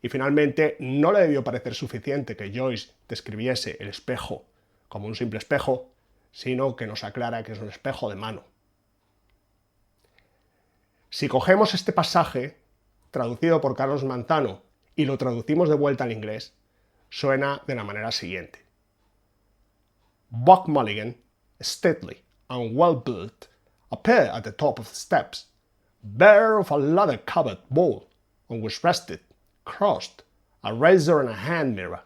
Y finalmente, no le debió parecer suficiente que Joyce describiese el espejo como un simple espejo, sino que nos aclara que es un espejo de mano. Si cogemos este pasaje, traducido por Carlos Manzano, y lo traducimos de vuelta al inglés, suena de la manera siguiente. Buck Mulligan, stately and well-built, appeared at the top of the steps, bare of a leather-covered bowl, on which rested, crossed, a razor and a hand mirror.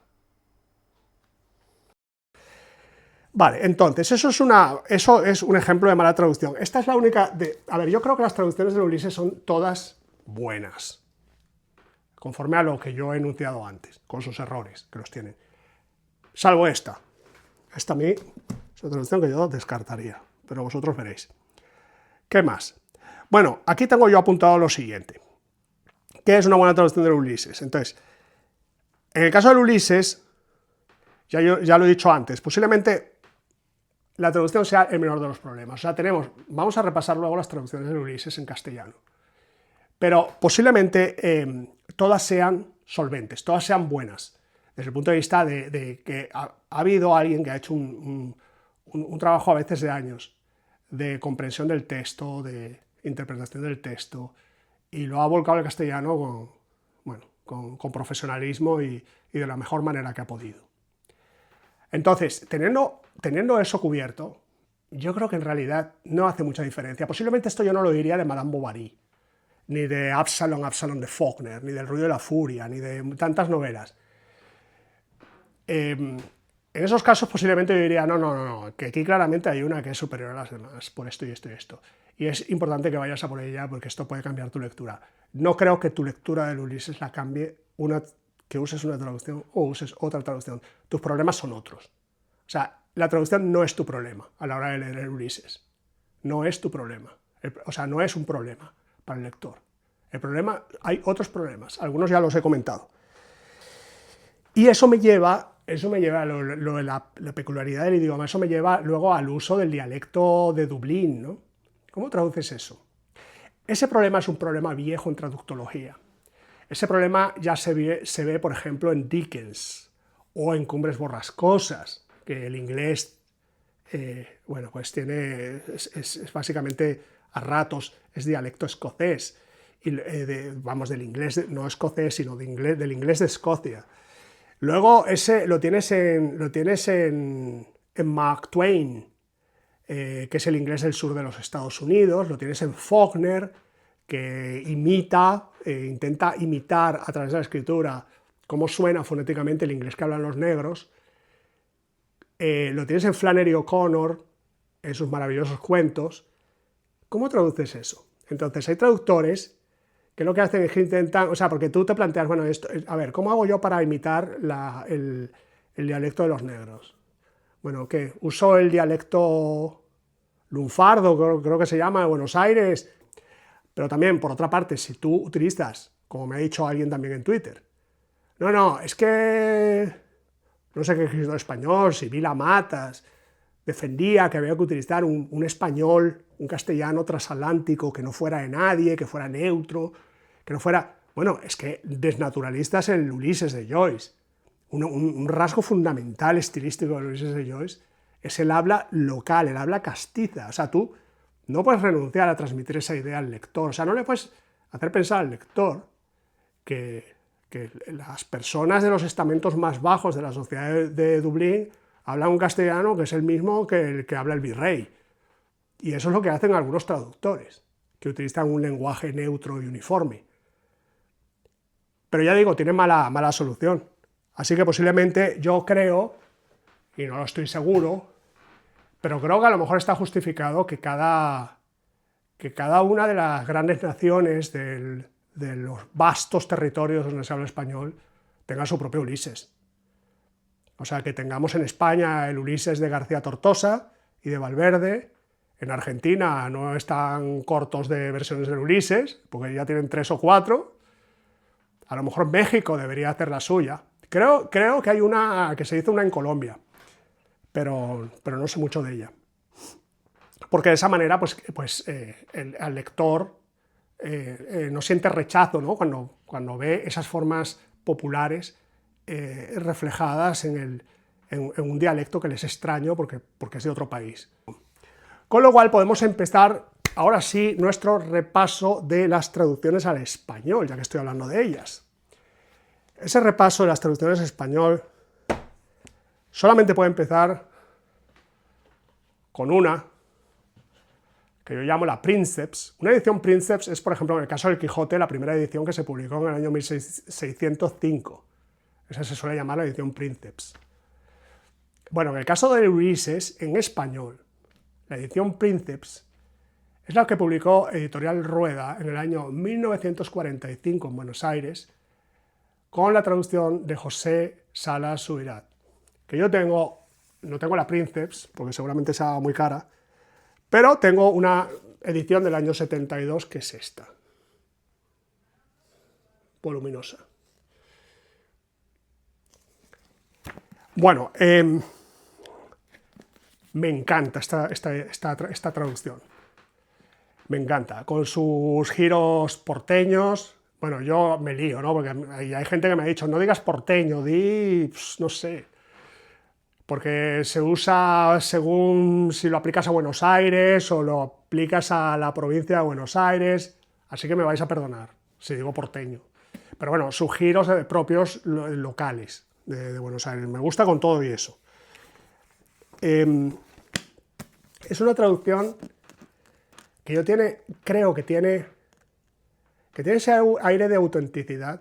Vale, entonces, eso es un ejemplo de mala traducción. Esta es la única A ver, yo creo que las traducciones de Ulises son todas buenas, conforme a lo que yo he enunciado antes, con sus errores, que los tienen. Salvo esta. Esta a mí es una traducción que yo descartaría, pero vosotros veréis. ¿Qué más? Bueno, aquí tengo yo apuntado lo siguiente. ¿Qué es una buena traducción del Ulises? Entonces, en el caso del Ulises, ya lo he dicho antes, posiblemente la traducción sea el menor de los problemas. O sea, vamos a repasar luego las traducciones del Ulises en castellano. Pero posiblemente todas sean solventes, todas sean buenas. desde el punto de vista de que ha habido alguien que ha hecho un trabajo a veces de años de comprensión del texto, de interpretación del texto, y lo ha volcado al castellano con profesionalismo y de la mejor manera que ha podido. Entonces, teniendo eso cubierto, yo creo que en realidad no hace mucha diferencia. Posiblemente esto yo no lo diría de Madame Bovary, ni de Absalom de Faulkner, ni del Ruido de la Furia, ni de tantas novelas. En esos casos posiblemente yo diría, no, que aquí claramente hay una que es superior a las demás, por esto y esto y esto. Y es importante que vayas a por ella porque esto puede cambiar tu lectura. No creo que tu lectura del Ulises la cambie que uses una traducción o uses otra traducción. Tus problemas son otros. O sea, la traducción no es tu problema a la hora de leer el Ulises. No es tu problema. O sea, no es un problema para el lector. El problema, hay otros problemas, algunos ya los he comentado. Y eso me lleva la peculiaridad del idioma, eso me lleva luego al uso del dialecto de Dublín, ¿no? ¿Cómo traduces eso? Ese problema es un problema viejo en traductología. Ese problema ya se ve, por ejemplo, en Dickens o en Cumbres Borrascosas, que el inglés, pues es básicamente a ratos es dialecto escocés, del inglés no escocés, sino del inglés de Escocia. Luego ese lo tienes en Mark Twain, que es el inglés del sur de los Estados Unidos, lo tienes en Faulkner, que intenta imitar a través de la escritura cómo suena fonéticamente el inglés que hablan los negros. Lo tienes en Flannery O'Connor, en sus maravillosos cuentos. ¿Cómo traduces eso? Entonces hay traductores que lo que hacen es que intentan, porque tú te planteas, bueno, a ver, ¿cómo hago yo para imitar el dialecto de los negros? Bueno, ¿qué? Uso el dialecto lunfardo, creo que se llama, de Buenos Aires, pero también, por otra parte, si tú utilizas, como me ha dicho alguien también en Twitter, no, es que no sé qué escritor español, si Vila Matas, defendía que había que utilizar un español, un castellano transatlántico que no fuera de nadie, que fuera neutro, que no fuera... Bueno, es que desnaturalista es el Ulises de Joyce. Un rasgo fundamental estilístico del Ulises de Joyce es el habla local, el habla castiza. O sea, tú no puedes renunciar a transmitir esa idea al lector. O sea, no le puedes hacer pensar al lector que las personas de los estamentos más bajos de la sociedad de Dublín hablan un castellano que es el mismo que el que habla el virrey. Y eso es lo que hacen algunos traductores, que utilizan un lenguaje neutro y uniforme. Pero ya digo, tiene mala solución. Así que posiblemente yo creo, y no lo estoy seguro, pero creo que a lo mejor está justificado que cada una de las grandes naciones de los vastos territorios donde se habla español tenga su propio Ulises. O sea, que tengamos en España el Ulises de García Tortosa y de Valverde. En Argentina no están cortos de versiones del Ulises, porque ya tienen 3 o 4. A lo mejor México debería hacer la suya. Creo que hay que se hizo una en Colombia, pero no sé mucho de ella. Porque de esa manera el lector no siente rechazo, ¿no? cuando ve esas formas populares reflejadas en un dialecto que les es extraño porque es de otro país. Con lo cual podemos empezar ahora sí nuestro repaso de las traducciones al español, ya que estoy hablando de ellas. Ese repaso de las traducciones al español solamente puede empezar con una que yo llamo la Princeps. Una edición Princeps es, por ejemplo, en el caso del Quijote, la primera edición que se publicó en el año 1605. Esa se suele llamar la edición Princeps. Bueno, en el caso de Ulises, en español, la edición Princeps es la que publicó Editorial Rueda en el año 1945 en Buenos Aires, con la traducción de José Salas Subirats, que yo no tengo la Princeps, porque seguramente sea muy cara, pero tengo una edición del año 72, que es esta, voluminosa. Bueno, me encanta esta traducción. Me encanta, con sus giros porteños, Bueno, yo me lío, ¿no? Porque hay gente que me ha dicho, no digas porteño, di, no sé, porque se usa según si lo aplicas a Buenos Aires o lo aplicas a la provincia de Buenos Aires, así que me vais a perdonar si digo porteño. Pero bueno, sus giros propios locales de Buenos Aires, me gusta con todo y eso. Es una traducción que creo que tiene ese aire de autenticidad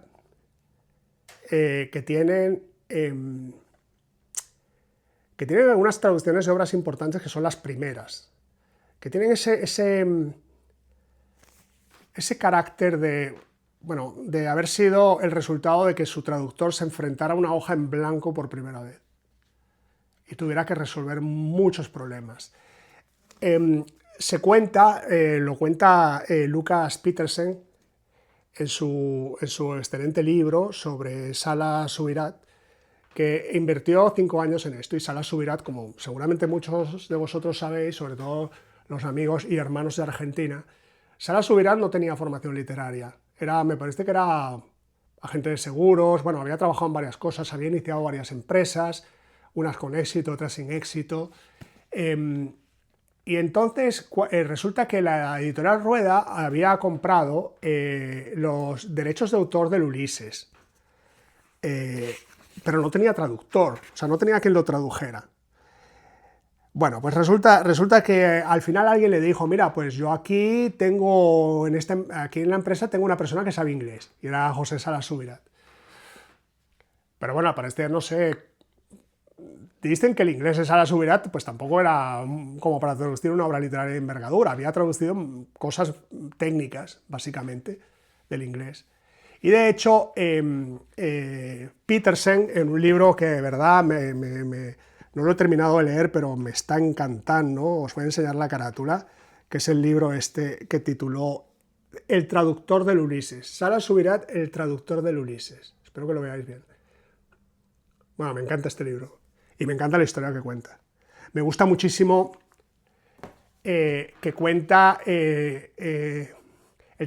que tienen algunas traducciones de obras importantes que son las primeras, que tienen ese carácter de haber sido el resultado de que su traductor se enfrentara a una hoja en blanco por primera vez y tuviera que resolver muchos problemas. Se cuenta, lo cuenta Lucas Petersen en su excelente libro sobre Salah Subirats, que invirtió 5 años en esto, y Salah Subirats, como seguramente muchos de vosotros sabéis, sobre todo los amigos y hermanos de Argentina, Salah Subirats no tenía formación literaria, me parece que era agente de seguros, bueno, había trabajado en varias cosas, había iniciado varias empresas, unas con éxito, otras sin éxito, y entonces resulta que la editorial Rueda había comprado los derechos de autor del Ulises, pero no tenía traductor, o sea, no tenía quien lo tradujera. Bueno, pues resulta que al final alguien le dijo, mira, pues yo aquí aquí en la empresa tengo una persona que sabe inglés, y era José Salah Subirats. Pero bueno, al parecer, no sé, dicen que el inglés de Salah Subirats pues tampoco era como para traducir una obra literaria de envergadura, había traducido cosas técnicas, básicamente, del inglés. Y de hecho, Petersen, en un libro que de verdad no lo he terminado de leer, pero me está encantando, os voy a enseñar la carátula, que es el libro este que tituló El traductor del Ulises. Salah Subirats, el traductor del Ulises. Espero que lo veáis bien. Bueno, me encanta este libro y me encanta la historia que cuenta. Me gusta muchísimo que cuenta el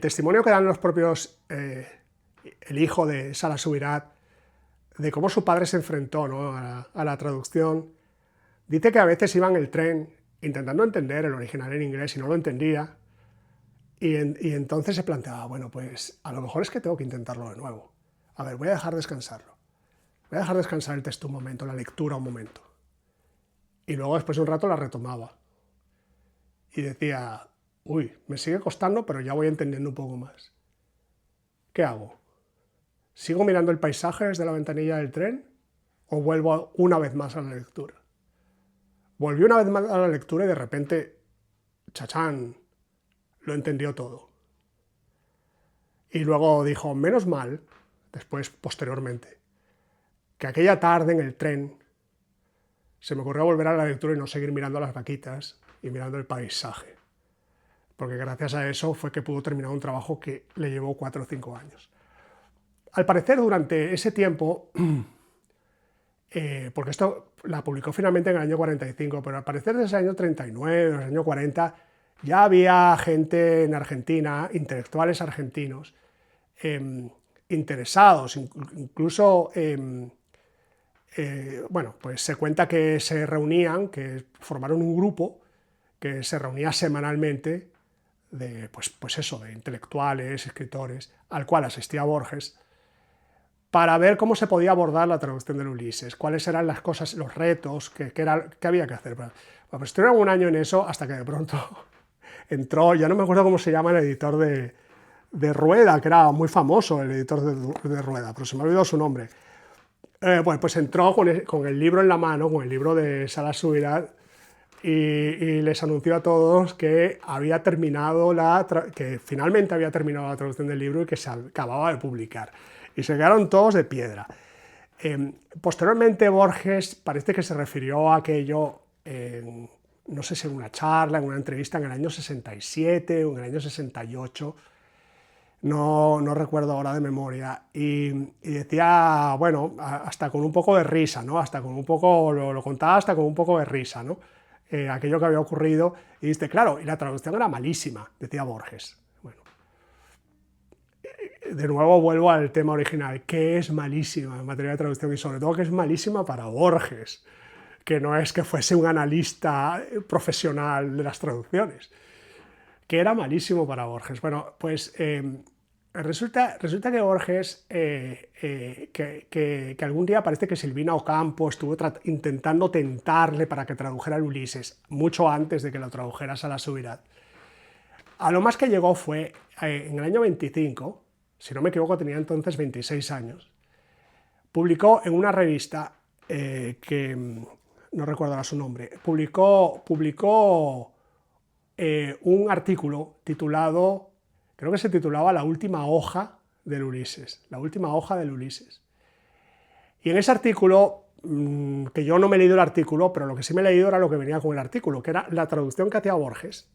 testimonio que dan los propios, el hijo de Salah Subirats, de cómo su padre se enfrentó, ¿no?, a la traducción. Dice que a veces iba en el tren intentando entender el original en inglés y no lo entendía, y entonces se planteaba, bueno, pues a lo mejor es que tengo que intentarlo de nuevo. A ver, voy a dejar descansarlo. Voy a dejar descansar el texto un momento, la lectura un momento. Y luego después de un rato la retomaba. Y decía, uy, me sigue costando, pero ya voy entendiendo un poco más. ¿Qué hago? ¿Sigo mirando el paisaje desde la ventanilla del tren o vuelvo una vez más a la lectura? Volví una vez más a la lectura y de repente, chachán, lo entendió todo. Y luego dijo, menos mal, después, posteriormente, que aquella tarde en el tren se me ocurrió volver a la lectura y no seguir mirando las vaquitas y mirando el paisaje, porque gracias a eso fue que pudo terminar un trabajo que le llevó 4 o 5 años. Al parecer, durante ese tiempo, porque esto la publicó finalmente en el año 45, pero al parecer desde el año 39, desde el año 40, ya había gente en Argentina, intelectuales argentinos, interesados, incluso, bueno, pues se cuenta que se reunían, que formaron un grupo que se reunía semanalmente pues eso, de intelectuales, escritores, al cual asistía Borges, para ver cómo se podía abordar la traducción del Ulises, cuáles eran las cosas, los retos, qué había que hacer. Bueno, pues estuvieron un año en eso hasta que de pronto entró, ya no me acuerdo cómo se llama el editor de Rueda, que era muy famoso el editor de Rueda, pero se me ha olvidado su nombre. Bueno, pues entró con el libro en la mano, con el libro de Salah Subirats, y les anunció a todos que había terminado que finalmente había terminado la traducción del libro y que se acababa de publicar. Y se quedaron todos de piedra. Posteriormente Borges parece que se refirió a aquello, no sé si en una charla, en una entrevista en el año 67 o en el año 68, no recuerdo ahora de memoria, y decía, bueno, hasta con un poco de risa, ¿no? Hasta con un poco, lo contaba hasta con un poco de risa, ¿no? Aquello que había ocurrido, y dice, claro, y la traducción era malísima, decía Borges. Bueno, de nuevo vuelvo al tema original, que es malísima en materia de traducción y sobre todo que es malísima para Borges, que no es que fuese un analista profesional de las traducciones, que era malísimo para Borges. Bueno, pues resulta que Borges, que algún día parece que Silvina Ocampo estuvo intentando tentarle para que tradujera el Ulises, mucho antes de que lo tradujera Sala Subirats. A lo más que llegó fue, en el año 25, si no me equivoco tenía entonces 26 años, publicó en una revista que no recuerdo ahora su nombre, publicó un artículo titulado, creo que se titulaba La última hoja del Ulises, la última hoja del Ulises. Y en ese artículo, que yo no me he leído el artículo, pero lo que sí me he leído era lo que venía con el artículo, que era la traducción que hacía Borges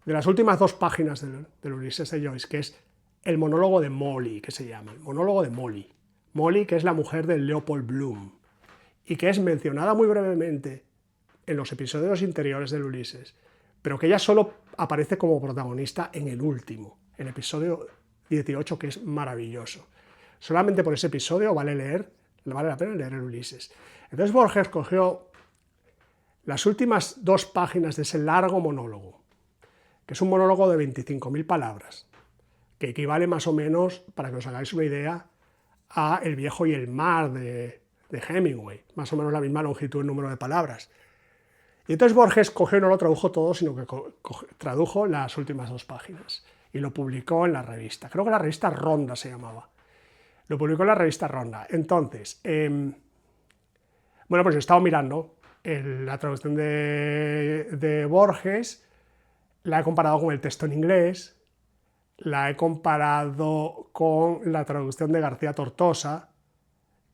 de las últimas 2 páginas del Ulises de Joyce, que es el monólogo de Molly, que se llama, el monólogo de Molly. Molly, que es la mujer de Leopold Bloom, y que es mencionada muy brevemente en los episodios interiores del Ulises, pero que ella solo aparece como protagonista en el último, el episodio 18, que es maravilloso. Solamente por ese episodio vale la pena leer el Ulises. Entonces Borges cogió las últimas 2 páginas de ese largo monólogo, que es un monólogo de 25.000 palabras, que equivale más o menos, para que os hagáis una idea, a El viejo y el mar de Hemingway, más o menos la misma longitud en número de palabras. Y entonces Borges cogió y no lo tradujo todo, sino que tradujo las últimas 2 páginas y lo publicó en la revista. Creo que la revista Ronda se llamaba. Lo publicó en la revista Ronda. Entonces, bueno, pues he estado mirando la traducción de Borges, la he comparado con el texto en inglés, la he comparado con la traducción de García Tortosa,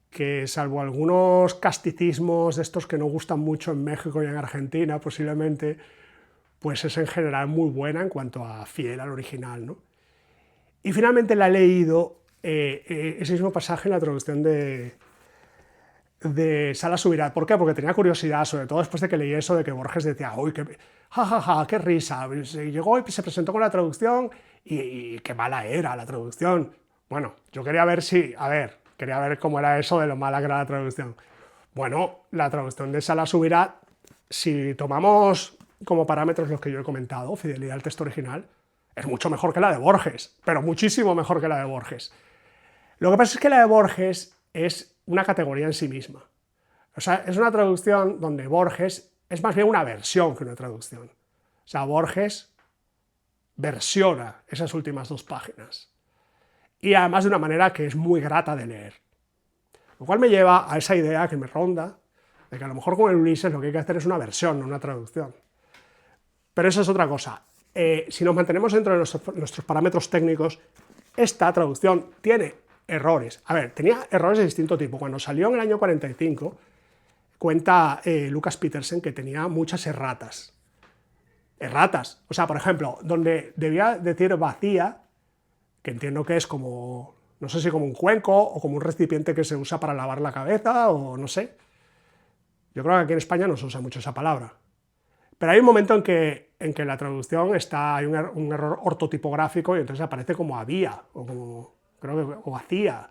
que salvo algunos casticismos de estos que no gustan mucho en México y en Argentina, posiblemente, pues es en general muy buena en cuanto a fiel al original, ¿no? Y finalmente la he leído, ese mismo pasaje en la traducción de Sala Subirats. ¿Por qué? Porque tenía curiosidad, sobre todo después de que leí eso de que Borges decía, uy, qué risa, llegó y se presentó con la traducción y qué mala era la traducción. Bueno, yo quería ver quería ver cómo era eso de lo mala que era la traducción. Bueno, la traducción de Sala Subirats, si tomamos como parámetros los que yo he comentado, fidelidad al texto original, es mucho mejor que la de Borges, pero muchísimo mejor que la de Borges. Lo que pasa es que la de Borges es una categoría en sí misma. O sea, es una traducción donde Borges es más bien una versión que una traducción. O sea, Borges versiona esas últimas 2 páginas. Y además de una manera que es muy grata de leer. Lo cual me lleva a esa idea que me ronda, de que a lo mejor con el Ulises lo que hay que hacer es una versión, no una traducción. Pero eso es otra cosa. Si nos mantenemos dentro de nuestros parámetros técnicos, esta traducción tiene errores. A ver, tenía errores de distinto tipo. Cuando salió en el año 45, cuenta Lucas Petersen que tenía muchas erratas. Erratas. O sea, por ejemplo, donde debía decir vacía, que entiendo que es como, no sé si como un cuenco o como un recipiente que se usa para lavar la cabeza o no sé. Yo creo que aquí en España no se usa mucho esa palabra. Pero hay un momento en que la traducción hay un error ortotipográfico y entonces aparece como había o como, creo que, o hacía.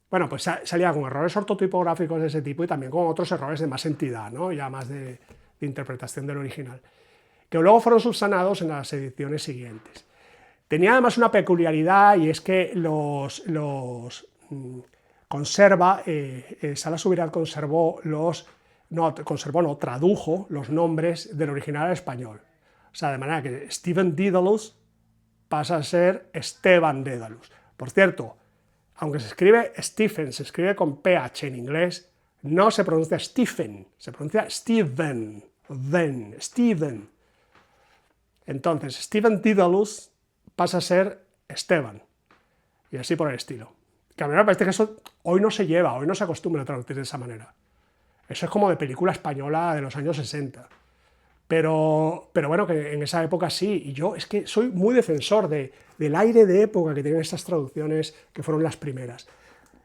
Bueno, pues salía con errores ortotipográficos de ese tipo y también con otros errores de más entidad, ¿no? Ya más de interpretación del original, que luego fueron subsanados en las ediciones siguientes. Tenía además una peculiaridad y es que Sala Subirats tradujo los nombres del original al español. O sea, de manera que Stephen Dedalus pasa a ser Esteban Dedalus. Por cierto, aunque se escribe Stephen, se escribe con PH en inglés, no se pronuncia Stephen, se pronuncia Stephen. Entonces, Stephen Dedalus pasa a ser Esteban, y así por el estilo. Que a mí me parece que eso hoy no se lleva, hoy no se acostumbra a traducir de esa manera. Eso es como de película española de los años 60. Pero bueno, que en esa época sí, y yo es que soy muy defensor del aire de época que tienen estas traducciones, que fueron las primeras.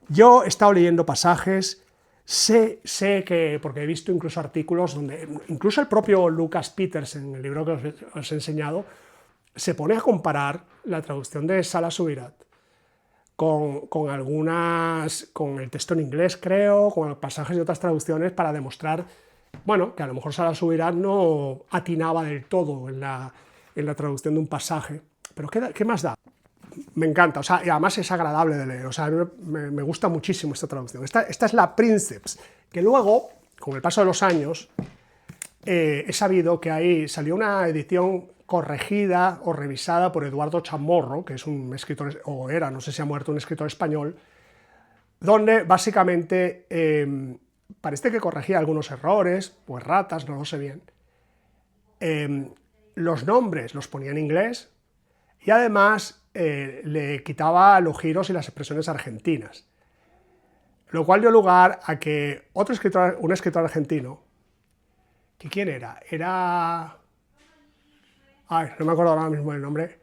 Yo he estado leyendo pasajes, sé que, porque he visto incluso artículos donde, incluso el propio Lucas Petersen, en el libro que os he enseñado, se pone a comparar la traducción de Sala Subirats con el texto en inglés, creo, con pasajes de otras traducciones para demostrar, bueno, que a lo mejor Sara Subirán no atinaba del todo en la traducción de un pasaje, pero ¿qué más da? Me encanta, o sea, y además es agradable de leer, o sea, me gusta muchísimo esta traducción. Esta es la Princeps, que luego, con el paso de los años, he sabido que ahí salió una edición corregida o revisada por Eduardo Chamorro, que es un escritor, o era, no sé si ha muerto, un escritor español, donde básicamente parece que corregía algunos errores, o erratas, no lo sé bien. Los nombres los ponía en inglés y además le quitaba los giros y las expresiones argentinas, lo cual dio lugar a que un escritor argentino, ¿que quién era? No me acuerdo ahora mismo el nombre,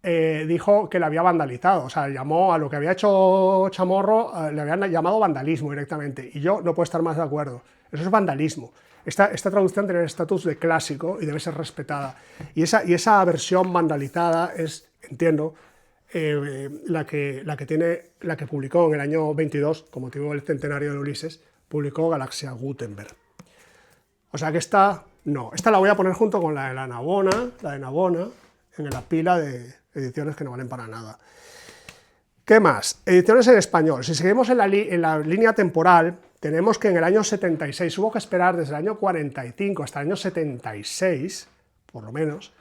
dijo que le había vandalizado, o sea, llamó a lo que había hecho Chamorro, le habían llamado vandalismo directamente, y yo no puedo estar más de acuerdo, eso es vandalismo. Esta traducción tiene el estatus de clásico y debe ser respetada, y esa versión vandalizada es, entiendo, la que publicó en el año 22, con motivo del centenario de Ulises, publicó Galaxia Gutenberg. O sea que esta la voy a poner junto con la de Navona, en la pila de ediciones que no valen para nada. ¿Qué más? Ediciones en español. Si seguimos en la línea temporal, tenemos que en el año 76, hubo que esperar desde el año 45 hasta el año 76, por lo menos,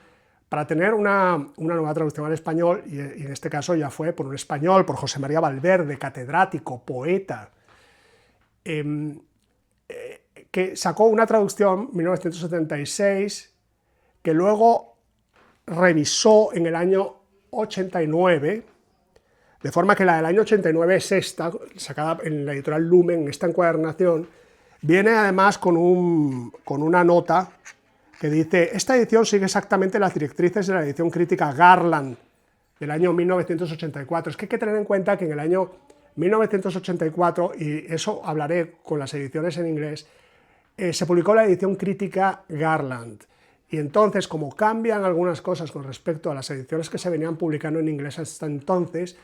para tener una nueva traducción al español, y en este caso ya fue por un español, por José María Valverde, catedrático, poeta, que sacó una traducción en 1976, que luego revisó en el año 89, de forma que la del año 89 es esta, sacada en la editorial Lumen, esta encuadernación, viene además con una nota que dice: esta edición sigue exactamente las directrices de la edición crítica Garland del año 1984. Es que hay que tener en cuenta que en el año 1984, y eso hablaré con las ediciones en inglés, se publicó la edición crítica Garland. Y entonces, como cambian algunas cosas con respecto a las ediciones que se venían publicando en inglés hasta entonces,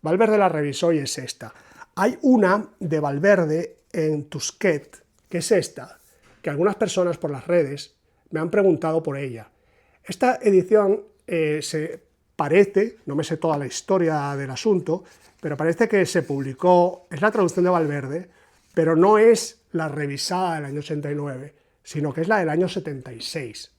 Valverde la revisó y es esta. Hay una de Valverde en Tusquet, que es esta, que algunas personas por las redes me han preguntado por ella. Esta edición se parece, no me sé toda la historia del asunto, pero parece que se publicó, es la traducción de Valverde, pero no es la revisada del año 89, sino que es la del año 76.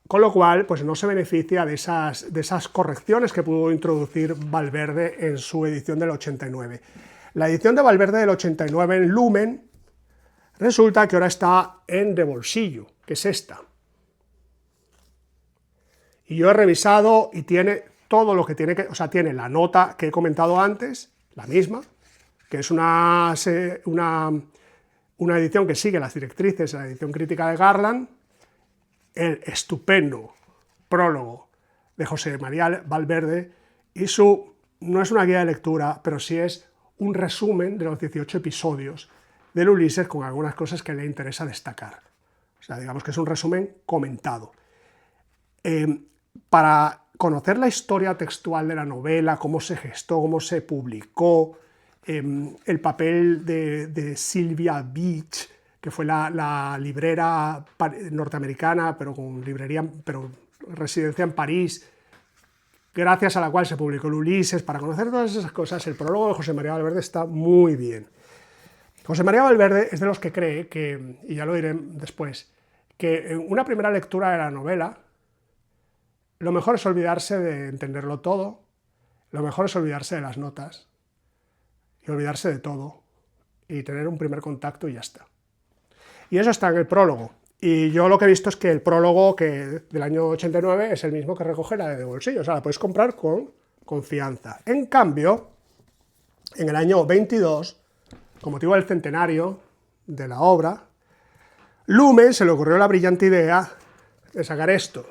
Con lo cual, pues no se beneficia de esas correcciones que pudo introducir Valverde en su edición del 89. La edición de Valverde del 89 en Lumen resulta que ahora está en de bolsillo, que es esta. Y yo he revisado y tiene todo lo que tiene que... O sea, tiene la nota que he comentado antes, la misma, que es una edición que sigue las directrices de la edición crítica de Garland, el estupendo prólogo de José María Valverde y no es una guía de lectura, pero sí es un resumen de los 18 episodios del Ulises con algunas cosas que le interesa destacar. O sea, digamos que es un resumen comentado. Para conocer la historia textual de la novela, cómo se gestó, cómo se publicó, el papel de Sylvia Beach, que fue la librera norteamericana, pero residencia en París, gracias a la cual se publicó el Ulises. Para conocer todas esas cosas, el prólogo de José María Valverde está muy bien. José María Valverde es de los que cree que, y ya lo diré después, que en una primera lectura de la novela, lo mejor es olvidarse de entenderlo todo, lo mejor es olvidarse de las notas, y olvidarse de todo, y tener un primer contacto y ya está. Y eso está en el prólogo. Y yo lo que he visto es que el prólogo del año 89 es el mismo que recoge la de bolsillo, o sea, la podéis comprar con confianza. En cambio, en el año 22, con motivo del centenario de la obra, Lumen se le ocurrió la brillante idea de sacar esto,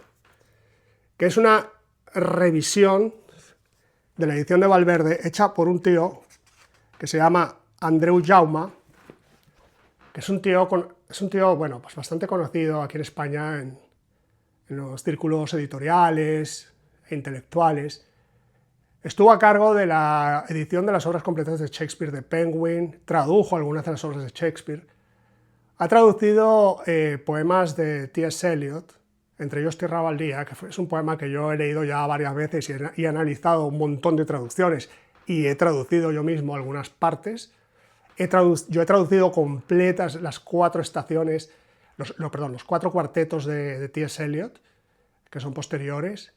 que es una revisión de la edición de Valverde hecha por un tío que se llama Andreu Jauma, que es un tío bueno, pues bastante conocido aquí en España en los círculos editoriales e intelectuales. Estuvo a cargo de la edición de las obras completas de Shakespeare de Penguin, tradujo algunas de las obras de Shakespeare, ha traducido poemas de T.S. Eliot, entre ellos Tierra Baldía, que es un poema que yo he leído ya varias veces y he analizado un montón de traducciones y he traducido yo mismo algunas partes. Yo he traducido completas las 4 estaciones, los 4 cuartetos de T.S. Eliot, que son posteriores.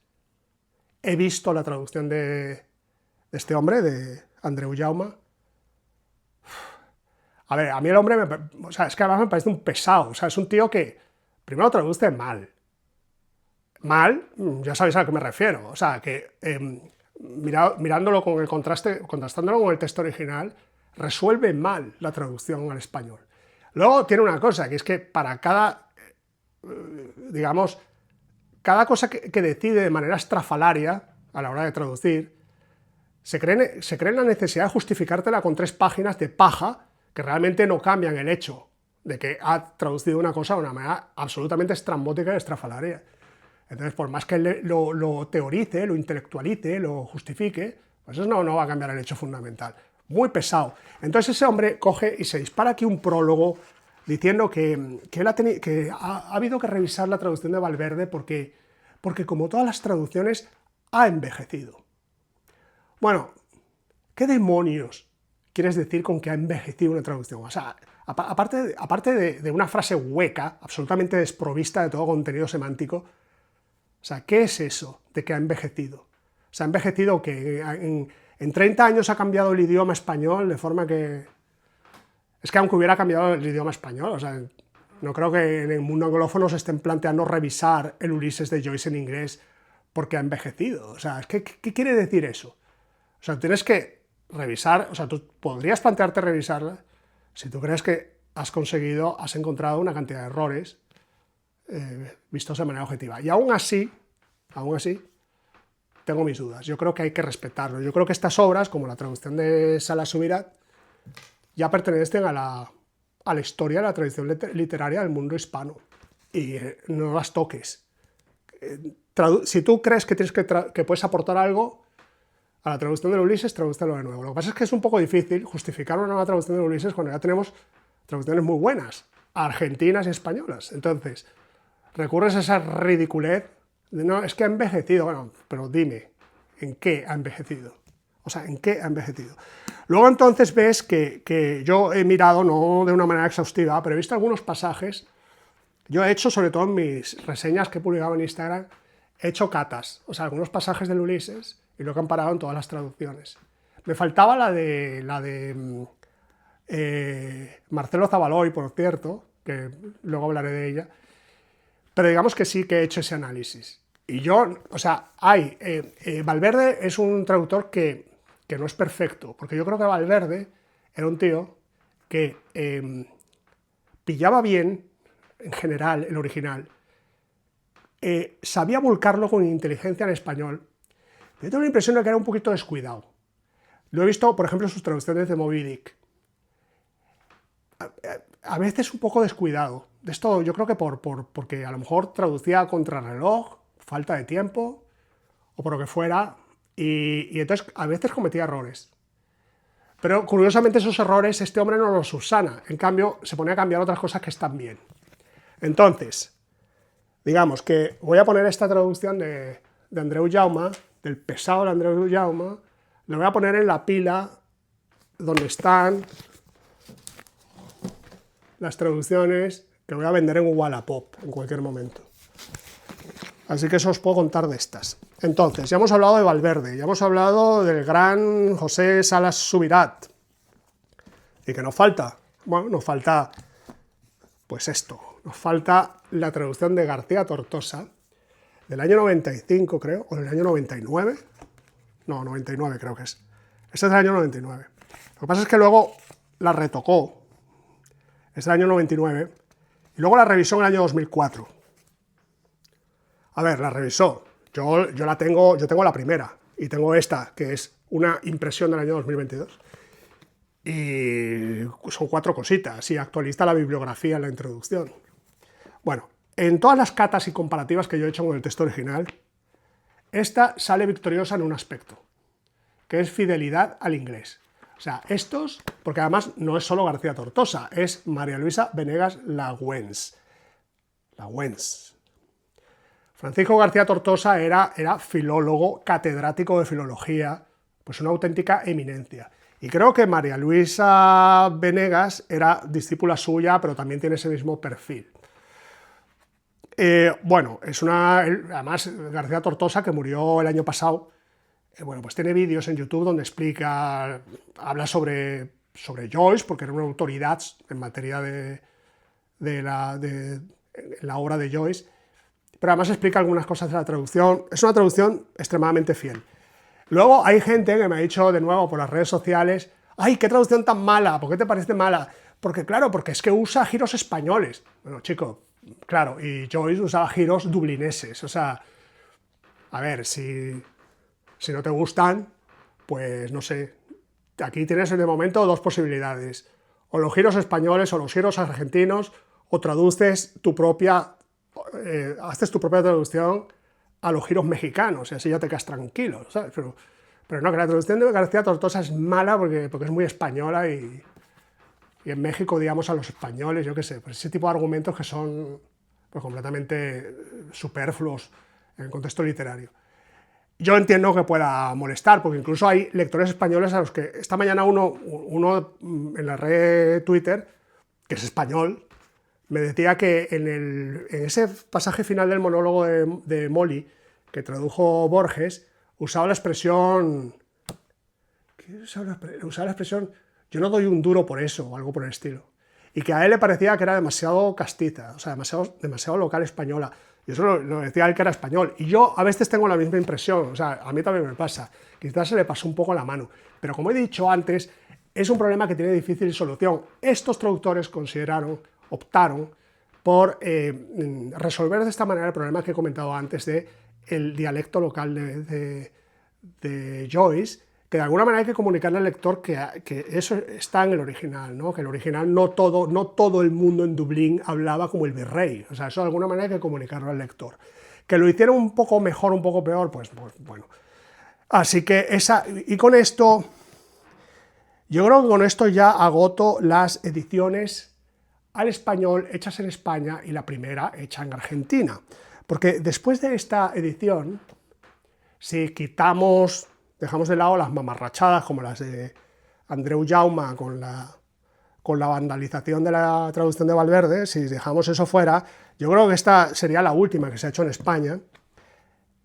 He visto la traducción de este hombre, de Andreu Jaume. A ver, a mí el hombre, o sea, es que además me parece un pesado, o sea, es un tío que primero traduce mal. Mal, ya sabéis a lo que me refiero, o sea, que mirándolo con el contrastándolo con el texto original, resuelve mal la traducción al español. Luego tiene una cosa, que es que para cada, digamos, cada cosa que decide de manera estrafalaria a la hora de traducir, se cree la necesidad de justificártela con 3 páginas de paja que realmente no cambian el hecho de que ha traducido una cosa de una manera absolutamente estrambótica y estrafalaria. Entonces, por más que lo teorice, lo intelectualice, lo justifique, pues eso no va a cambiar el hecho fundamental. Muy pesado. Entonces ese hombre coge y se dispara aquí un prólogo diciendo que ha habido que revisar la traducción de Valverde porque como todas las traducciones, ha envejecido. Bueno, ¿qué demonios quieres decir con que ha envejecido una traducción? O sea, aparte de una frase hueca, absolutamente desprovista de todo contenido semántico, o sea, ¿qué es eso de que ha envejecido? O sea, ha envejecido que en 30 años ha cambiado el idioma español de forma que... Es que aunque hubiera cambiado el idioma español, o sea, no creo que en el mundo anglófono se estén planteando revisar el Ulises de Joyce en inglés porque ha envejecido. O sea, ¿qué quiere decir eso? O sea, tienes que revisar, o sea, tú podrías plantearte revisarla si tú crees que has encontrado una cantidad de errores vistos de manera objetiva. Y aún así, tengo mis dudas. Yo creo que hay que respetarlo. Yo creo que estas obras, como la traducción de Salas Subirats, ya pertenecen a la historia, a la tradición literaria del mundo hispano. Y no las toques. Si tú crees que puedes aportar algo a la traducción de Ulises, tradúcelo de nuevo. Lo que pasa es que es un poco difícil justificar una nueva traducción de Ulises cuando ya tenemos traducciones muy buenas, argentinas y españolas. Entonces, recurres a esa ridiculez de no, es que ha envejecido. Bueno, pero dime, ¿en qué ha envejecido? O sea, ¿en qué ha envejecido? Luego entonces ves que yo he mirado, no de una manera exhaustiva, pero he visto algunos pasajes. Yo he hecho, sobre todo en mis reseñas que he publicado en Instagram, he hecho catas, o sea, algunos pasajes del Ulises, y lo he comparado en todas las traducciones. Me faltaba la de Marcelo Zavaloy, por cierto, que luego hablaré de ella, pero digamos que sí que he hecho ese análisis. Y yo, o sea, Valverde es un traductor que no es perfecto, porque yo creo que Valverde era un tío que pillaba bien, en general, el original, sabía volcarlo con inteligencia en español. Yo tengo la impresión de que era un poquito descuidado. Lo he visto, por ejemplo, en sus traducciones de Moby Dick. A veces un poco descuidado. De esto yo creo que porque a lo mejor traducía a contrarreloj, falta de tiempo, o por lo que fuera, y entonces a veces cometía errores. Pero curiosamente esos errores este hombre no los subsana, en cambio se pone a cambiar otras cosas que están bien. Entonces, digamos que voy a poner esta traducción de Andreu Jaume, del pesado de Andreu Jaume, lo voy a poner en la pila donde están las traducciones que voy a vender en Wallapop en cualquier momento. Así que eso os puedo contar de estas. Entonces, ya hemos hablado de Valverde, ya hemos hablado del gran José Salas Subirats. ¿Y qué nos falta? Bueno, nos falta, pues esto, nos falta la traducción de García Tortosa, del año 95, creo, o del año 99. No, 99 creo que es. Esta es del año 99. Lo que pasa es que luego la retocó, es del año 99, y luego la revisó en el año 2004. A ver, la revisó. Yo tengo la primera, y tengo esta, que es una impresión del año 2022. Y son 4 cositas, y actualiza la bibliografía en la introducción. Bueno, en todas las catas y comparativas que yo he hecho con el texto original, esta sale victoriosa en un aspecto. que es Fidelidad al inglés. O sea, estos, porque además no es solo García Tortosa, es María Luisa Venegas Lagüens. Francisco García Tortosa era filólogo, catedrático de filología, pues una auténtica eminencia. Y creo que María Luisa Venegas era discípula suya, pero también tiene ese mismo perfil. Bueno, además García Tortosa, que murió el año pasado, bueno, pues tiene vídeos en YouTube donde habla sobre Joyce, porque era una autoridad en materia de la obra de Joyce, pero además explica algunas cosas de la traducción. Es una traducción extremadamente fiel. Luego hay gente que me ha dicho de nuevo por las redes sociales, ¡ay, qué traducción tan mala! ¿Por qué te parece mala? Porque claro, porque es que usa giros españoles. Bueno, chico, claro, y Joyce usaba giros dublineses. O sea, a ver, si no te gustan, pues no sé. Aquí tienes de momento dos posibilidades. O los giros españoles o los giros argentinos, o traduces haces tu propia traducción a los giros mexicanos, y así ya te quedas tranquilo, ¿sabes? Pero no, que la traducción de García Tortosa es mala porque es muy española y en México, digamos, a los españoles, yo qué sé, pues ese tipo de argumentos que son pues, completamente superfluos en el contexto literario. Yo entiendo que pueda molestar, porque incluso hay lectores españoles a los que esta mañana uno en la red Twitter, que es español, me decía que en ese pasaje final del monólogo de Molly, que tradujo Borges, usaba la expresión, yo no doy un duro por eso, o algo por el estilo. Y que a él le parecía que era demasiado castiza, o sea, demasiado local española. Y eso lo decía él, que era español. Y yo a veces tengo la misma impresión, o sea, a mí también me pasa. Quizás se le pasó un poco la mano. Pero como he dicho antes, es un problema que tiene difícil solución. Estos traductores optaron por resolver de esta manera el problema que he comentado antes del dialecto local de Joyce, que de alguna manera hay que comunicarle al lector que eso está en el original, ¿no? Que el original no todo el mundo en Dublín hablaba como el virrey, o sea, eso de alguna manera hay que comunicarlo al lector. Que lo hicieron un poco mejor, un poco peor, pues bueno. Así que y con esto, yo creo que con esto ya agoto las ediciones al español hechas en España y la primera hecha en Argentina. Porque después de esta edición, si dejamos de lado las mamarrachadas como las de Andreu Jauma con la vandalización de la traducción de Valverde, si dejamos eso fuera, yo creo que esta sería la última que se ha hecho en España.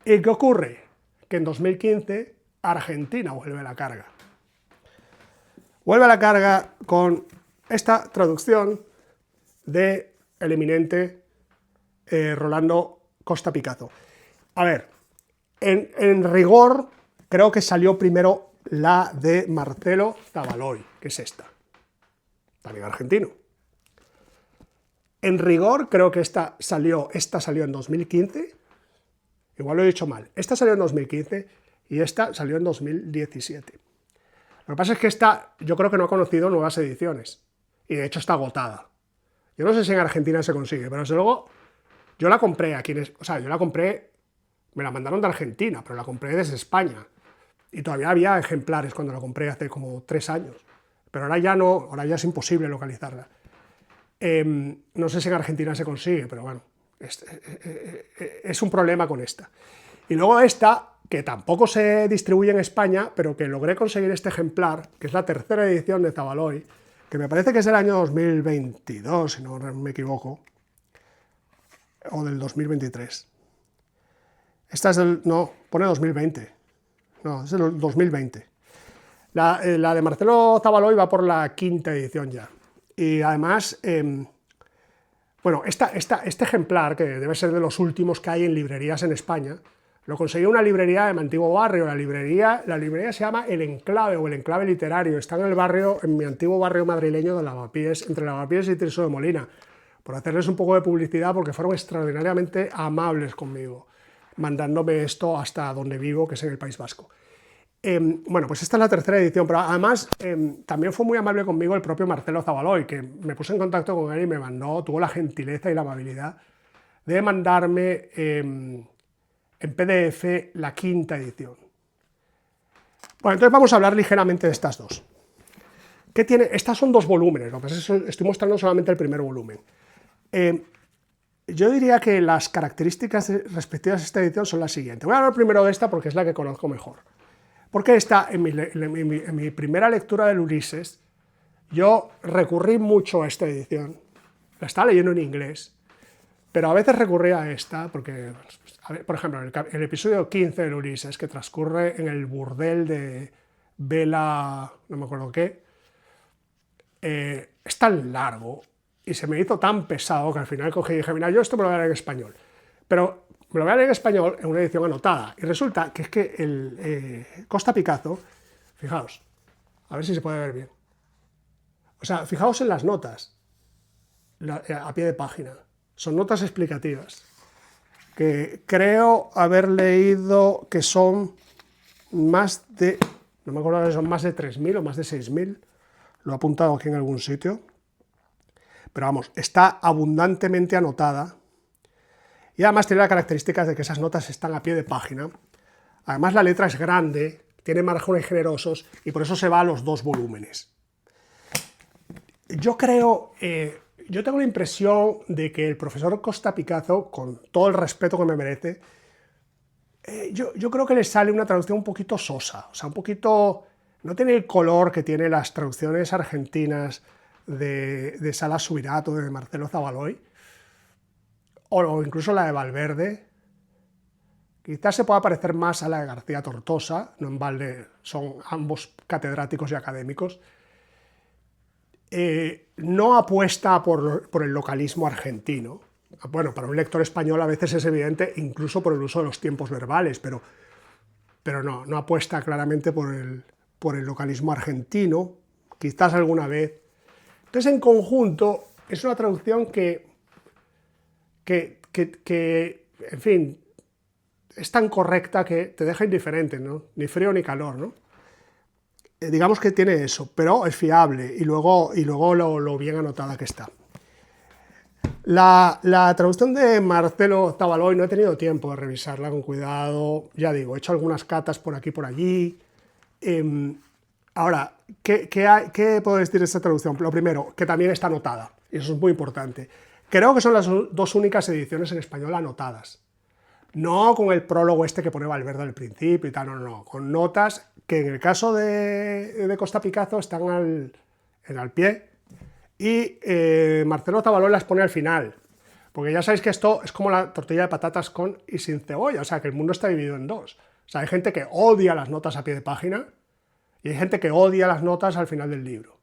¿Y qué ocurre? Que en 2015 Argentina vuelve a la carga. Vuelve a la carga con esta traducción del eminente Rolando Costa Picazo. A ver, en rigor, creo que salió primero la de Marcelo Zavaloy, que es esta, también argentino. En rigor, creo que esta salió en 2015, igual lo he dicho mal, esta salió en 2015 y esta salió en 2017. Lo que pasa es que esta yo creo que no ha conocido nuevas ediciones, y de hecho está agotada. Yo no sé si en Argentina se consigue, pero desde luego yo la compré aquí, me la mandaron de Argentina, pero la compré desde España. Y todavía había ejemplares cuando la compré hace como 3 años. Pero ahora ya no, ahora ya es imposible localizarla. No sé si en Argentina se consigue, pero bueno, es un problema con esta. Y luego esta, que tampoco se distribuye en España, pero que logré conseguir este ejemplar, que es la tercera edición de Zavaloy, que me parece que es del año 2022, si no me equivoco, o del 2023. Esta es no, pone 2020. No, es del 2020. La de Marcelo Zavaloy va por la 5ª edición ya. Y además, bueno, este ejemplar, que debe ser de los últimos que hay en librerías en España, lo conseguí en una librería de mi antiguo barrio. La librería se llama El Enclave, o El Enclave Literario. Está en mi antiguo barrio madrileño de Lavapiés, entre Lavapiés y Tirso de Molina. Por hacerles un poco de publicidad, porque fueron extraordinariamente amables conmigo, mandándome esto hasta donde vivo, que es en el País Vasco. Bueno, pues esta es la tercera edición, pero además también fue muy amable conmigo el propio Marcelo Zavaloy, que me puse en contacto con él y tuvo la gentileza y la amabilidad de mandarme en PDF la 5ª edición. Bueno, entonces vamos a hablar ligeramente de estas dos. ¿Qué tiene? Estas son dos volúmenes, lo que pasa es que estoy mostrando solamente el primer volumen. Yo diría que las características respectivas a esta edición son las siguientes. Voy a hablar primero de esta porque es la que conozco mejor. Porque esta, en mi primera lectura del Ulises, yo recurrí mucho a esta edición. La estaba leyendo en inglés, pero a veces recurría a esta porque, por ejemplo, el episodio 15 del Ulises, que transcurre en el burdel de Vela, no me acuerdo qué, es tan largo y se me hizo tan pesado que al final cogí y dije, mira, yo esto me lo voy a leer en español. Pero me lo voy a leer en español en una edición anotada. Y resulta que es que el Costa Picazo, fijaos, a ver si se puede ver bien. O sea, fijaos en las notas, a pie de página. Son notas explicativas, que creo haber leído que son más de, no me acuerdo si son más de 3.000 o más de 6.000, lo he apuntado aquí en algún sitio, pero vamos, está abundantemente anotada, y además tiene la característica de que esas notas están a pie de página. Además la letra es grande, tiene márgenes generosos, y por eso se va a los dos volúmenes. Yo creo, yo tengo la impresión de que el profesor Costa Picazo, con todo el respeto que me merece, yo creo que le sale una traducción un poquito sosa, o sea, un poquito, no tiene el color que tiene las traducciones argentinas de Salas Subirato, de Marcelo Zavaloy, o incluso la de Valverde. Quizás se pueda parecer más a la de García Tortosa, no en balde, son ambos catedráticos y académicos. No apuesta por el localismo argentino. Bueno, para un lector español a veces es evidente, incluso por el uso de los tiempos verbales, pero no apuesta claramente por el localismo argentino, quizás alguna vez. Entonces, en conjunto, es una traducción que en fin, es tan correcta que te deja indiferente, ¿no? Ni frío ni calor, ¿no? Digamos que tiene eso, pero es fiable y luego lo bien anotada que está. La traducción de Marcelo Zavaloy no he tenido tiempo de revisarla con cuidado, ya digo, he hecho algunas catas por aquí y por allí. Ahora, ¿qué puedo decir de esta traducción? Lo primero, que también está anotada, y eso es muy importante. Creo que son las dos únicas ediciones en español anotadas. No con el prólogo este que pone Valverde al principio y tal, no, con notas que en el caso de Costa Picazo están al pie y Marcelo Zavaloy las pone al final, porque ya sabéis que esto es como la tortilla de patatas con y sin cebolla, o sea que el mundo está dividido en dos. O sea, hay gente que odia las notas a pie de página y hay gente que odia las notas al final del libro.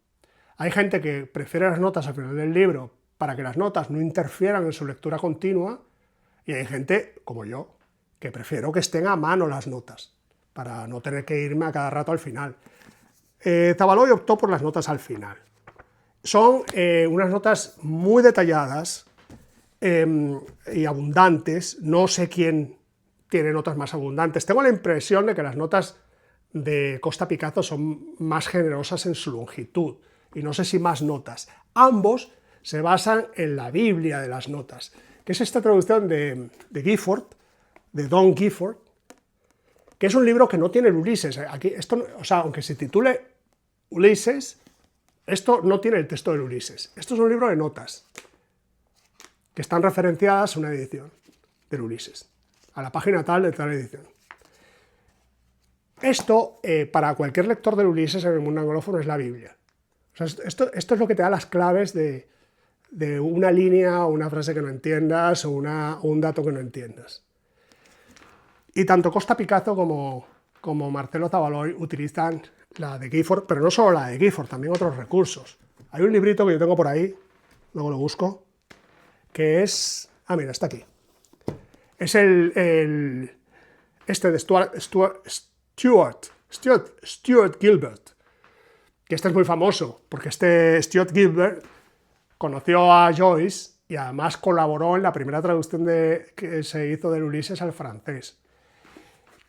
Hay gente que prefiere las notas al final del libro para que las notas no interfieran en su lectura continua, y hay gente, como yo, que prefiero que estén a mano las notas, para no tener que irme a cada rato al final. Zavaloy optó por las notas al final. Son unas notas muy detalladas y abundantes. No sé quién tiene notas más abundantes. Tengo la impresión de que las notas de Costa Picazo son más generosas en su longitud, y no sé si más notas. Ambos se basan en la Biblia de las notas, que es esta traducción de Gifford, de Don Gifford, que es un libro que no tiene el Ulises. Aquí, esto, o sea, aunque se titule Ulises, esto no tiene el texto del Ulises. Esto es un libro de notas, que están referenciadas a una edición del Ulises, a la página tal de tal edición. Esto, para cualquier lector del Ulises en el mundo anglófono, es la Biblia. O sea, esto es lo que te da las claves de una línea o una frase que no entiendas o un dato que no entiendas. Y tanto Costa Picazo como Marcelo Zavaloy utilizan la de Gifford, pero no solo la de Gifford, también otros recursos. Hay un librito que yo tengo por ahí, luego lo busco, que es... Ah, mira, está aquí. Es este de Stuart Gilbert, que este es muy famoso, porque este Stuart Gilbert conoció a Joyce y además colaboró en la primera traducción que se hizo del Ulises al francés.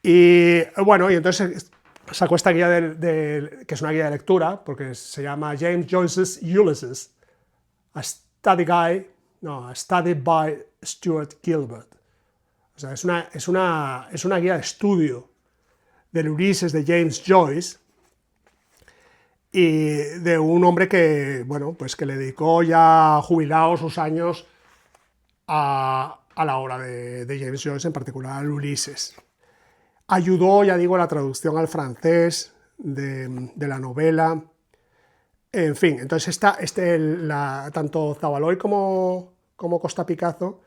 Y bueno, y entonces sacó esta guía que es una guía de lectura, porque se llama James Joyce's Ulysses, a study by Stuart Gilbert. O sea, es una guía de estudio del Ulises de James Joyce, y de un hombre que, bueno, pues que le dedicó ya jubilado sus años a la obra de James Joyce, en particular al Ulises. Ayudó, ya digo, a la traducción al francés de la novela. En fin, entonces tanto Zabaloy como Costa Picazo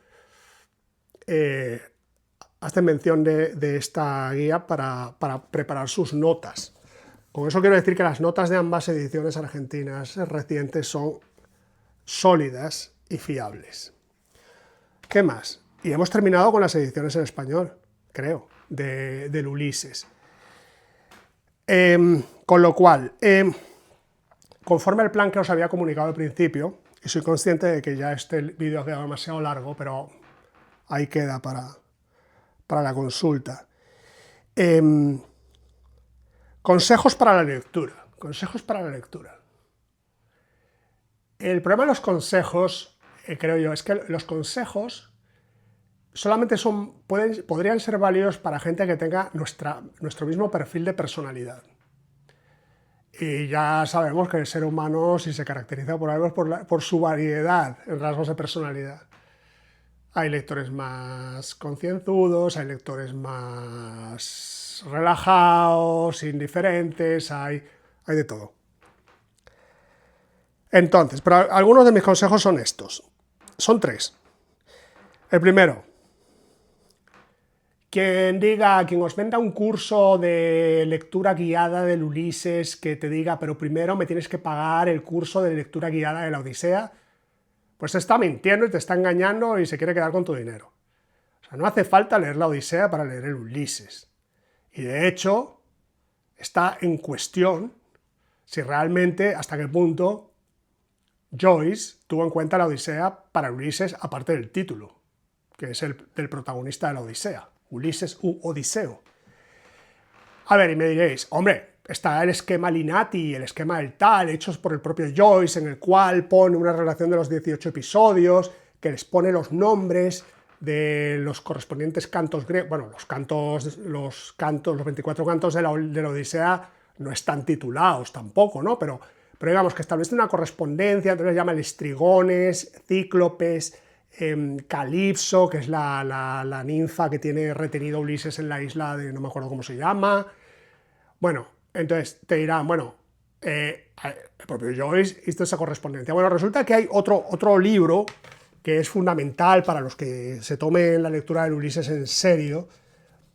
hacen mención de esta guía para preparar sus notas. Con eso quiero decir que las notas de ambas ediciones argentinas recientes son sólidas y fiables. ¿Qué más? Y hemos terminado con las ediciones en español, creo, del Ulises. Con lo cual, conforme al plan que os había comunicado al principio, y soy consciente de que ya este vídeo ha quedado demasiado largo, pero ahí queda para la consulta. Consejos para la lectura. Consejos para la lectura. El problema de los consejos, creo yo, es que los consejos solamente podrían ser válidos para gente que tenga nuestro mismo perfil de personalidad. Y ya sabemos que el ser humano, si se caracteriza por algo, es por su variedad en rasgos de personalidad. Hay lectores más concienzudos, hay lectores más relajados, indiferentes, hay de todo. Entonces, pero algunos de mis consejos son estos. Son 3. El primero, quien os venda un curso de lectura guiada del Ulises, que te diga, pero primero me tienes que pagar el curso de lectura guiada de la Odisea, pues te está mintiendo y te está engañando y se quiere quedar con tu dinero. O sea, no hace falta leer la Odisea para leer el Ulises. Y de hecho, está en cuestión si realmente, hasta qué punto, Joyce tuvo en cuenta la Odisea para Ulises, aparte del título, que es el del protagonista de la Odisea, Ulises u Odiseo. A ver, y me diréis, hombre, está el esquema Linati, el esquema del tal, hechos por el propio Joyce, en el cual pone una relación de los 18 episodios, que les pone los nombres de los correspondientes cantos griegos. Bueno, los 24 cantos de la Odisea no están titulados tampoco, ¿no? Pero digamos que establece una correspondencia, entonces llama Estrigones, Cíclopes, Calipso, que es la ninfa que tiene retenido Ulises en la isla de, no me acuerdo cómo se llama. Bueno, entonces te dirán, bueno, el propio Joyce hizo esa correspondencia. Bueno, resulta que hay otro libro que es fundamental para los que se tomen la lectura del Ulises en serio,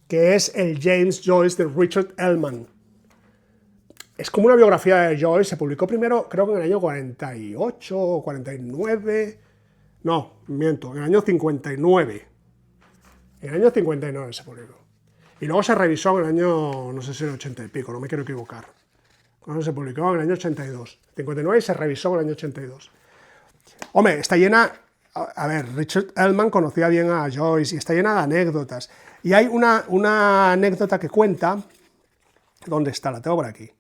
que es el James Joyce de Richard Ellman. Es como una biografía de Joyce, se publicó primero, creo que en el año 48 o 49, no, miento, en el año 59. En el año 59 se publicó. Y luego se revisó en el año, no sé si en el 80 y pico, no me quiero equivocar. Cuando se publicó en el año 82. 59 y se revisó en el año 82. Hombre, está llena... A ver, Richard Ellman conocía bien a Joyce y está llena de anécdotas. Y hay una anécdota que cuenta... ¿Dónde está? La tengo por aquí.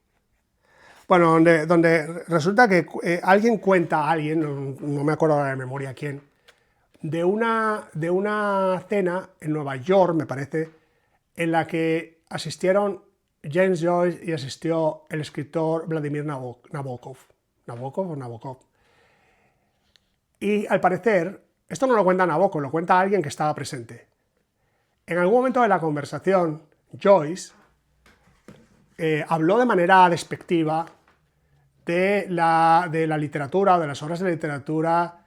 Bueno, donde resulta que alguien cuenta a alguien, no me acuerdo de memoria quién, de una cena en Nueva York, me parece, en la que asistieron James Joyce y asistió el escritor Vladimir Nabokov. ¿Nabokov o Nabokov? Y al parecer, esto no lo cuenta Nabokov, lo cuenta alguien que estaba presente. En algún momento de la conversación, Joyce habló de manera despectiva de la literatura o de las obras de literatura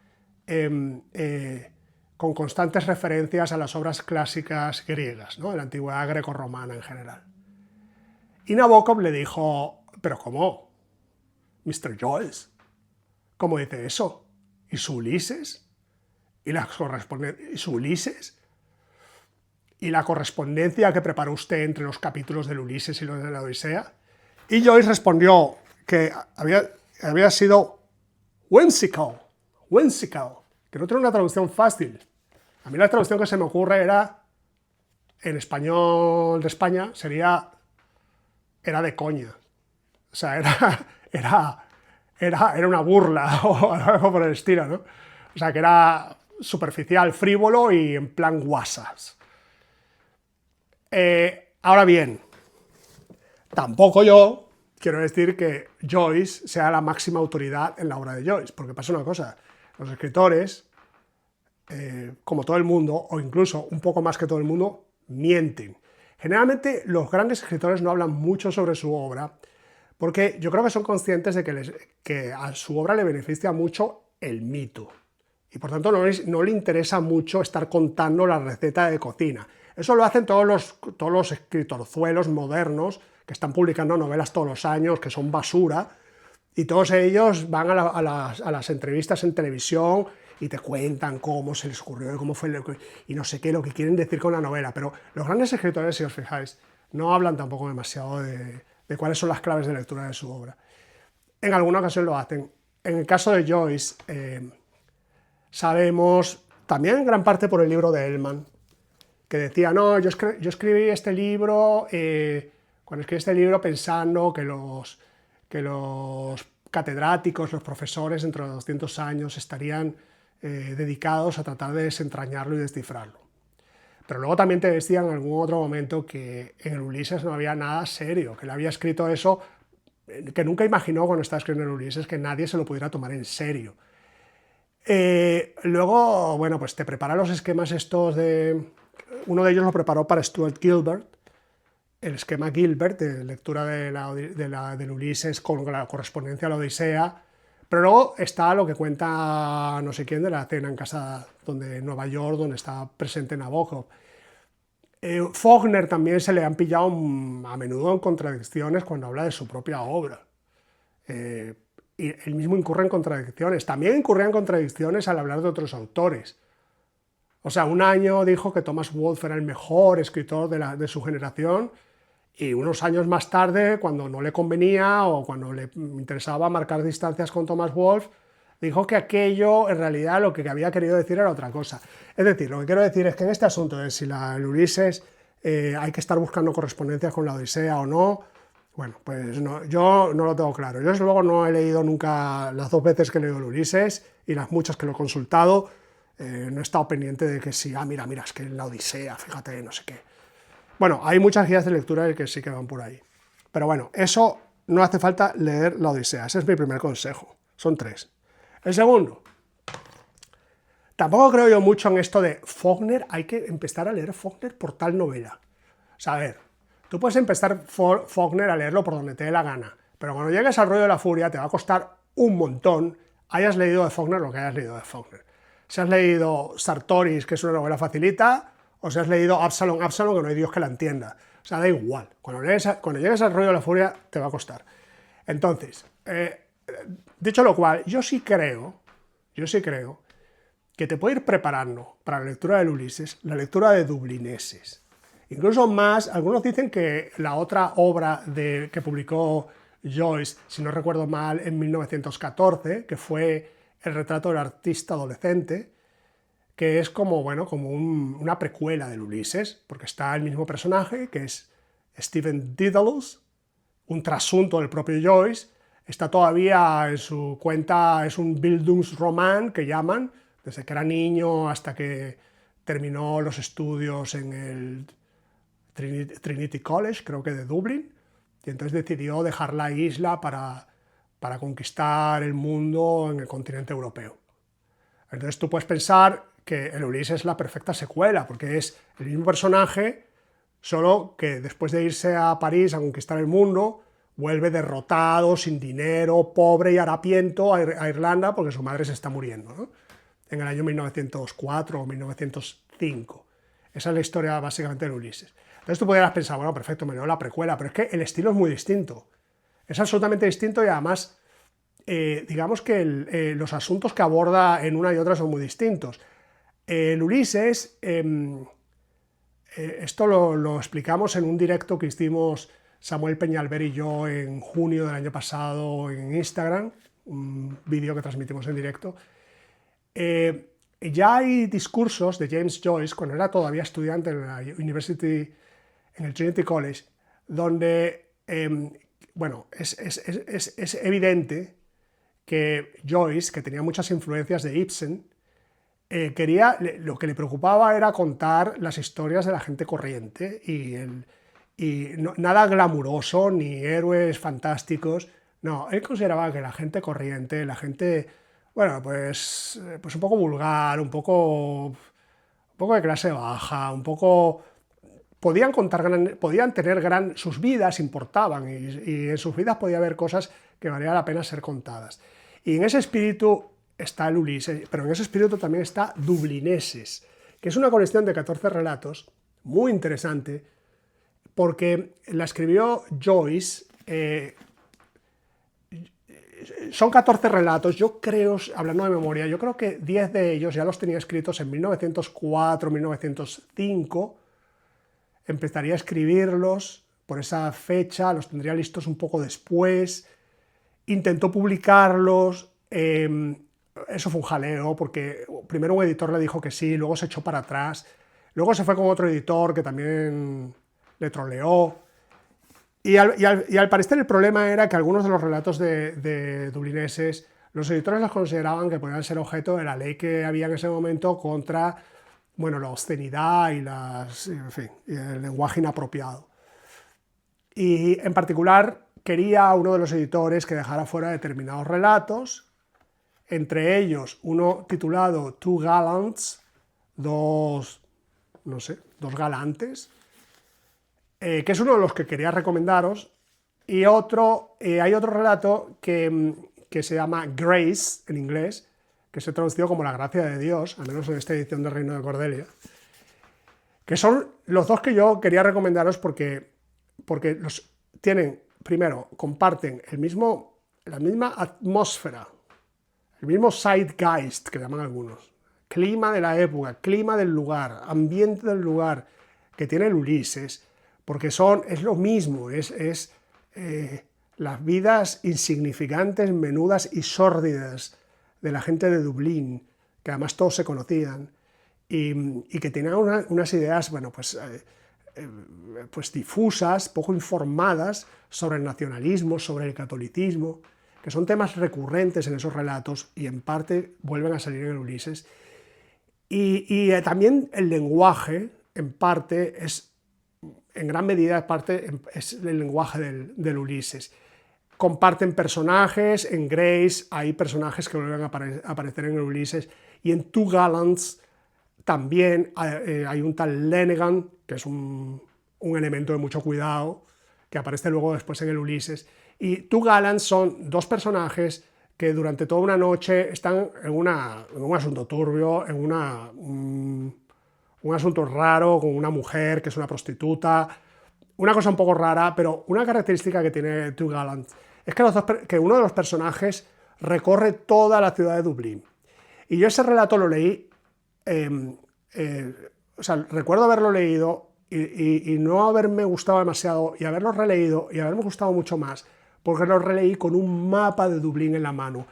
con constantes referencias a las obras clásicas griegas, ¿no? De la antigüedad grecorromana en general. Y Nabokov le dijo, ¿pero cómo? Mr. Joyce, ¿cómo dice eso? ¿Y su Ulises? ¿Y su Ulises? ¿Y la correspondencia que preparó usted entre los capítulos del Ulises y los de la Odisea? Y Joyce respondió que había sido whimsical, que no tiene una traducción fácil. A mí la traducción que se me ocurre era, en español de España, era de coña. O sea, era una burla o algo por el estilo, ¿no? O sea, que era superficial, frívolo y en plan guasas. Ahora bien, Tampoco yo quiero decir que Joyce sea la máxima autoridad en la obra de Joyce, porque pasa una cosa, los escritores, como todo el mundo, o incluso un poco más que todo el mundo, mienten. Generalmente los grandes escritores no hablan mucho sobre su obra, porque yo creo que son conscientes de que a su obra le beneficia mucho el mito. Y por tanto no le interesa mucho estar contando la receta de cocina. Eso lo hacen todos los escritorzuelos modernos que están publicando novelas todos los años, que son basura, y todos ellos van a las entrevistas en televisión y te cuentan cómo se les ocurrió, cómo fue, y no sé qué, lo que quieren decir con la novela. Pero los grandes escritores, si os fijáis, no hablan tampoco demasiado de cuáles son las claves de lectura de su obra. En alguna ocasión lo hacen. En el caso de Joyce, sabemos, también en gran parte por el libro de Ellmann, que decía, no, yo escribí este libro, cuando escribí este libro pensando que los catedráticos, los profesores, dentro de 200 años estarían dedicados a tratar de desentrañarlo y descifrarlo. Pero luego también te decía en algún otro momento que en el Ulises no había nada serio, que él había escrito eso, que nunca imaginó cuando estaba escribiendo el Ulises que nadie se lo pudiera tomar en serio. Luego, bueno, pues te prepara los esquemas estos de... Uno de ellos lo preparó para Stuart Gilbert, el esquema Gilbert de lectura del Ulises con la correspondencia a la Odisea, pero luego está lo que cuenta no sé quién de la cena en casa en Nueva York, donde está presente Nabokov. Faulkner también se le han pillado a menudo en contradicciones cuando habla de su propia obra. Y él mismo incurre en contradicciones. También incurre en contradicciones al hablar de otros autores. O sea, un año dijo que Thomas Wolfe era el mejor escritor de su generación, y unos años más tarde, cuando no le convenía o cuando le interesaba marcar distancias con Thomas Wolfe, dijo que aquello en realidad lo que había querido decir era otra cosa. Es decir, lo que quiero decir es que en este asunto de si el Ulises hay que estar buscando correspondencias con la Odisea o no, bueno, pues no, yo no lo tengo claro. Yo desde luego no he leído nunca, las 2 veces que he leído el Ulises y las muchas que lo he consultado, no he estado pendiente de que sí, mira, es que en la Odisea, fíjate, no sé qué. Bueno, hay muchas guías de lectura que sí que van por ahí. Pero bueno, eso no hace falta leer la Odisea. Ese es mi primer consejo. Son 3. El segundo, tampoco creo yo mucho en esto de Faulkner, hay que empezar a leer Faulkner por tal novela. O sea, a ver, tú puedes empezar Faulkner a leerlo por donde te dé la gana, pero cuando llegues al rollo de la furia te va a costar un montón hayas leído de Faulkner lo que hayas leído de Faulkner. Si has leído Sartoris, que es una novela facilita, o si has leído Absalom, que no hay Dios que la entienda. O sea, da igual. Cuando llegues al rollo de la furia, te va a costar. Entonces, dicho lo cual, yo sí creo que te puede ir preparando para la lectura del Ulises, la lectura de Dublineses. Incluso más, algunos dicen que la otra obra que publicó Joyce, si no recuerdo mal, en 1914, que fue El retrato del artista adolescente, que es como, bueno, como una precuela del Ulises, porque está el mismo personaje, que es Stephen Dedalus, un trasunto del propio Joyce, está todavía en su cuenta, es un Bildungsroman que llaman, desde que era niño hasta que terminó los estudios en el Trinity College, creo que de Dublín, y entonces decidió dejar la isla para conquistar el mundo en el continente europeo. Entonces tú puedes pensar que el Ulises es la perfecta secuela, porque es el mismo personaje, solo que después de irse a París a conquistar el mundo, vuelve derrotado, sin dinero, pobre y harapiento a Irlanda porque su madre se está muriendo, ¿no? En el año 1904 o 1905. Esa es la historia básicamente del Ulises. Entonces tú podrías pensar, bueno, perfecto, me leo la precuela, pero es que el estilo es muy distinto. Es absolutamente distinto y además, digamos que los asuntos que aborda en una y otra son muy distintos. El Ulises, esto lo explicamos en un directo que hicimos Samuel Peñalver y yo en junio del año pasado en Instagram, un vídeo que transmitimos en directo. Ya hay discursos de James Joyce, cuando era todavía estudiante en la University, en el Trinity College, donde, bueno, es evidente que Joyce, que tenía muchas influencias de Ibsen, lo que le preocupaba era contar las historias de la gente corriente, y y nada glamuroso, ni héroes fantásticos. No, él consideraba que la gente corriente, la gente, bueno, pues un poco vulgar, un poco de clase baja, un poco podían tener sus vidas importaban y en sus vidas podía haber cosas que valía la pena ser contadas. Y en ese espíritu está el Ulises, pero en ese espíritu también está Dublineses, que es una colección de 14 relatos muy interesante porque la escribió Joyce. Son 14 relatos, yo creo, hablando de memoria, yo creo que 10 de ellos ya los tenía escritos en 1904, 1905, empezaría a escribirlos por esa fecha, los tendría listos un poco después, intentó publicarlos, eso fue un jaleo, porque primero un editor le dijo que sí, luego se echó para atrás, luego se fue con otro editor que también le troleó, y al parecer el problema era que algunos de los relatos de dublineses, los editores los consideraban que podían ser objeto de la ley que había en ese momento contra, bueno, la obscenidad y en fin, y el lenguaje inapropiado. Y en particular quería a uno de los editores que dejara fuera determinados relatos, entre ellos uno titulado Two Gallants, dos galantes, que es uno de los que quería recomendaros, y hay otro relato que se llama Grace, en inglés, que se traducido como la gracia de Dios, al menos en esta edición del Reino de Cordelia, que son los dos que yo quería recomendaros porque los tienen, primero, comparten la misma atmósfera, el mismo zeitgeist, que llaman algunos, clima de la época, clima del lugar, ambiente del lugar, que tiene el Ulises, porque es lo mismo, las vidas insignificantes, menudas y sórdidas de la gente de Dublín, que además todos se conocían, y que tenían unas ideas, bueno, pues difusas, poco informadas sobre el nacionalismo, sobre el catolicismo, que son temas recurrentes en esos relatos y en parte vuelven a salir en el Ulises. Y también el lenguaje, en parte, en gran medida es el lenguaje del Ulises. Comparten personajes, en Grace hay personajes que vuelven a aparecer en el Ulises, y en Two Gallants también hay un tal Lennegan, que es un elemento de mucho cuidado, que aparece luego después en el Ulises. Y Two Gallants son dos personajes que durante toda una noche están en un asunto turbio, en un asunto raro, con una mujer que es una prostituta, una cosa un poco rara, pero una característica que tiene Two Gallants es que uno de los personajes recorre toda la ciudad de Dublín. Y yo ese relato lo leí, recuerdo haberlo leído y no haberme gustado demasiado, y haberlo releído y haberme gustado mucho más, porque lo releí con un mapa de Dublín en la mano,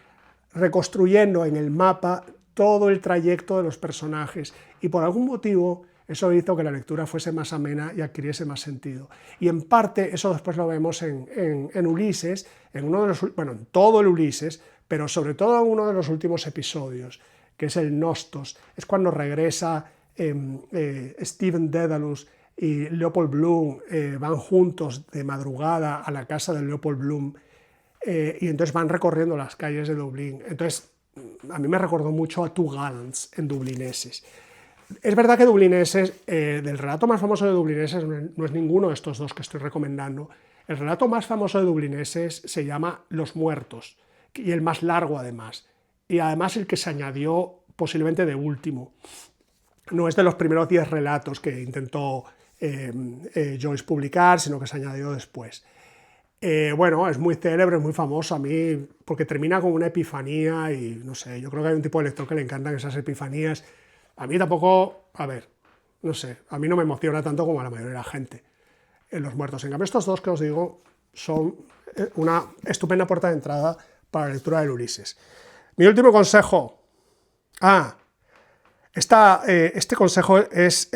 reconstruyendo en el mapa todo el trayecto de los personajes, y por algún motivo eso hizo que la lectura fuese más amena y adquiriese más sentido. Y en parte eso después lo vemos en Ulises, en todo el Ulises, pero sobre todo en uno de los últimos episodios, que es el Nostos. Es cuando regresa Stephen Dedalus y Leopold Bloom, van juntos de madrugada a la casa de Leopold Bloom, y entonces van recorriendo las calles de Dublín. Entonces, a mí me recordó mucho a Two Gallants en Dublineses. Es verdad que Dublineses, del relato más famoso de Dublineses, no es ninguno de estos dos que estoy recomendando. El relato más famoso de Dublineses se llama Los Muertos, y el más largo además. Y además el que se añadió posiblemente de último. No es de los primeros 10 relatos que intentó Joyce publicar, sino que se añadió después. Bueno, es muy célebre, es muy famoso a mí, porque termina con una epifanía y no sé, yo creo que hay un tipo de lector que le encantan esas epifanías. A mí tampoco, a ver, no sé, a mí no me emociona tanto como a la mayoría de la gente en Los Muertos. En cambio, estos dos que os digo son una estupenda puerta de entrada para la lectura del Ulises. Mi último consejo. Este consejo es...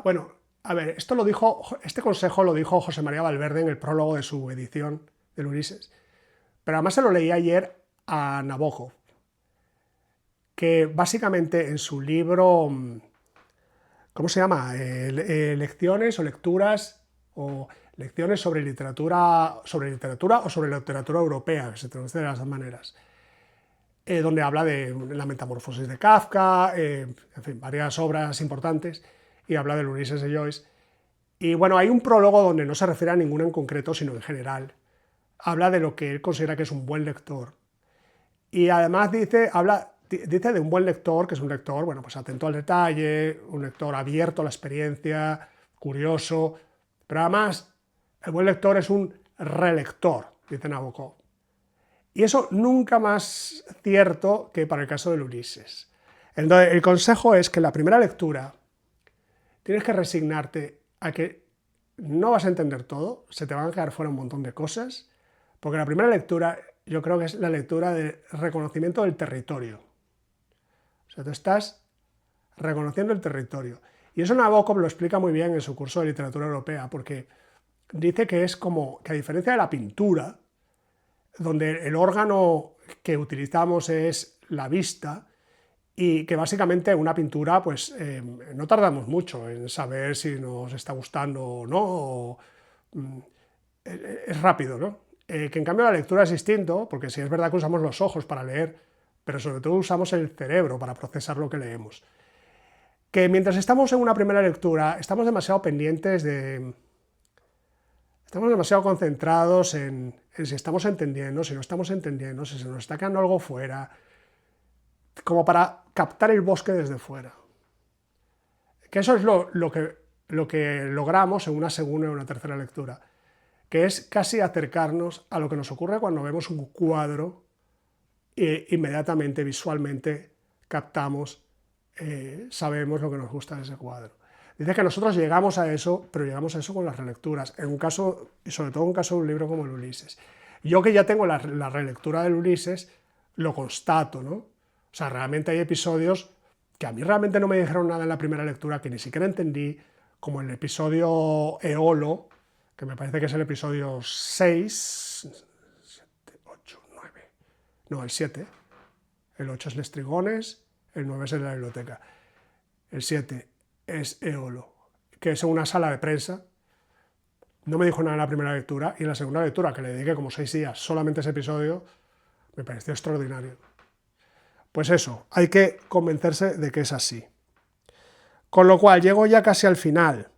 bueno, a ver, este consejo lo dijo José María Valverde en el prólogo de su edición del Ulises, pero además se lo leí ayer a Nabokov, que básicamente en su libro, ¿cómo se llama? Lecciones o lecturas o lecciones sobre literatura o sobre la literatura europea, que se traduce de las dos maneras, donde habla de la metamorfosis de Kafka, en fin, varias obras importantes, y habla del Ulises de Joyce. Y bueno, hay un prólogo donde no se refiere a ninguno en concreto, sino en general. Habla de lo que él considera que es un buen lector. Y además dice de un buen lector, que es un lector, bueno, pues atento al detalle, un lector abierto a la experiencia, curioso, pero además el buen lector es un relector, dice Nabokov. Y eso nunca más cierto que para el caso del Ulises. Entonces, el consejo es que en la primera lectura tienes que resignarte a que no vas a entender todo, se te van a quedar fuera un montón de cosas, porque la primera lectura yo creo que es la lectura de reconocimiento del territorio. O sea, tú estás reconociendo el territorio. Y eso Nabokov lo explica muy bien en su curso de literatura europea, porque dice que es como que a diferencia de la pintura, donde el órgano que utilizamos es la vista, y que básicamente una pintura, pues no tardamos mucho en saber si nos está gustando o no, es rápido, ¿no? Que en cambio la lectura es distinto, porque sí es verdad que usamos los ojos para leer, pero sobre todo usamos el cerebro para procesar lo que leemos. Que mientras estamos en una primera lectura, estamos demasiado pendientes de... Estamos demasiado concentrados en si estamos entendiendo, si no estamos entendiendo, si se nos está quedando algo fuera, como para captar el bosque desde fuera. Que eso es lo que logramos en una segunda o una tercera lectura, que es casi acercarnos a lo que nos ocurre cuando vemos un cuadro e inmediatamente, visualmente, captamos, sabemos lo que nos gusta de ese cuadro. Dice que nosotros llegamos a eso, pero llegamos a eso con las relecturas, en un caso, y sobre todo en un caso de un libro como el Ulises. Yo que ya tengo la relectura del Ulises, lo constato, ¿no? O sea, realmente hay episodios que a mí realmente no me dijeron nada en la primera lectura, que ni siquiera entendí, como el episodio Eolo, que me parece que es el episodio 6, 7, 8, 9, no, el 7, el 8 es Lestrigones, el 9 es en la biblioteca, el 7 es Eolo, que es en una sala de prensa. No me dijo nada en la primera lectura, y en la segunda lectura, que le dediqué como 6 días solamente a ese episodio, me pareció extraordinario. Pues eso, hay que convencerse de que es así. Con lo cual, llego ya casi al final,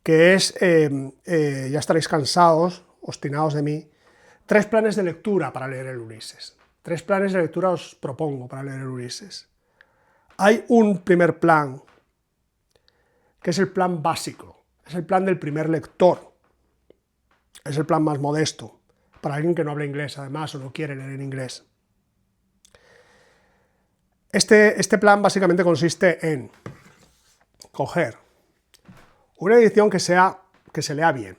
que es, ya estaréis cansados, obstinados de mí, 3 planes de lectura para leer el Ulises. 3 planes de lectura os propongo para leer el Ulises. Hay un primer plan, que es el plan básico, es el plan del primer lector, es el plan más modesto, para alguien que no habla inglés, además, o no quiere leer en inglés. Este plan básicamente consiste en coger una edición que se lea bien.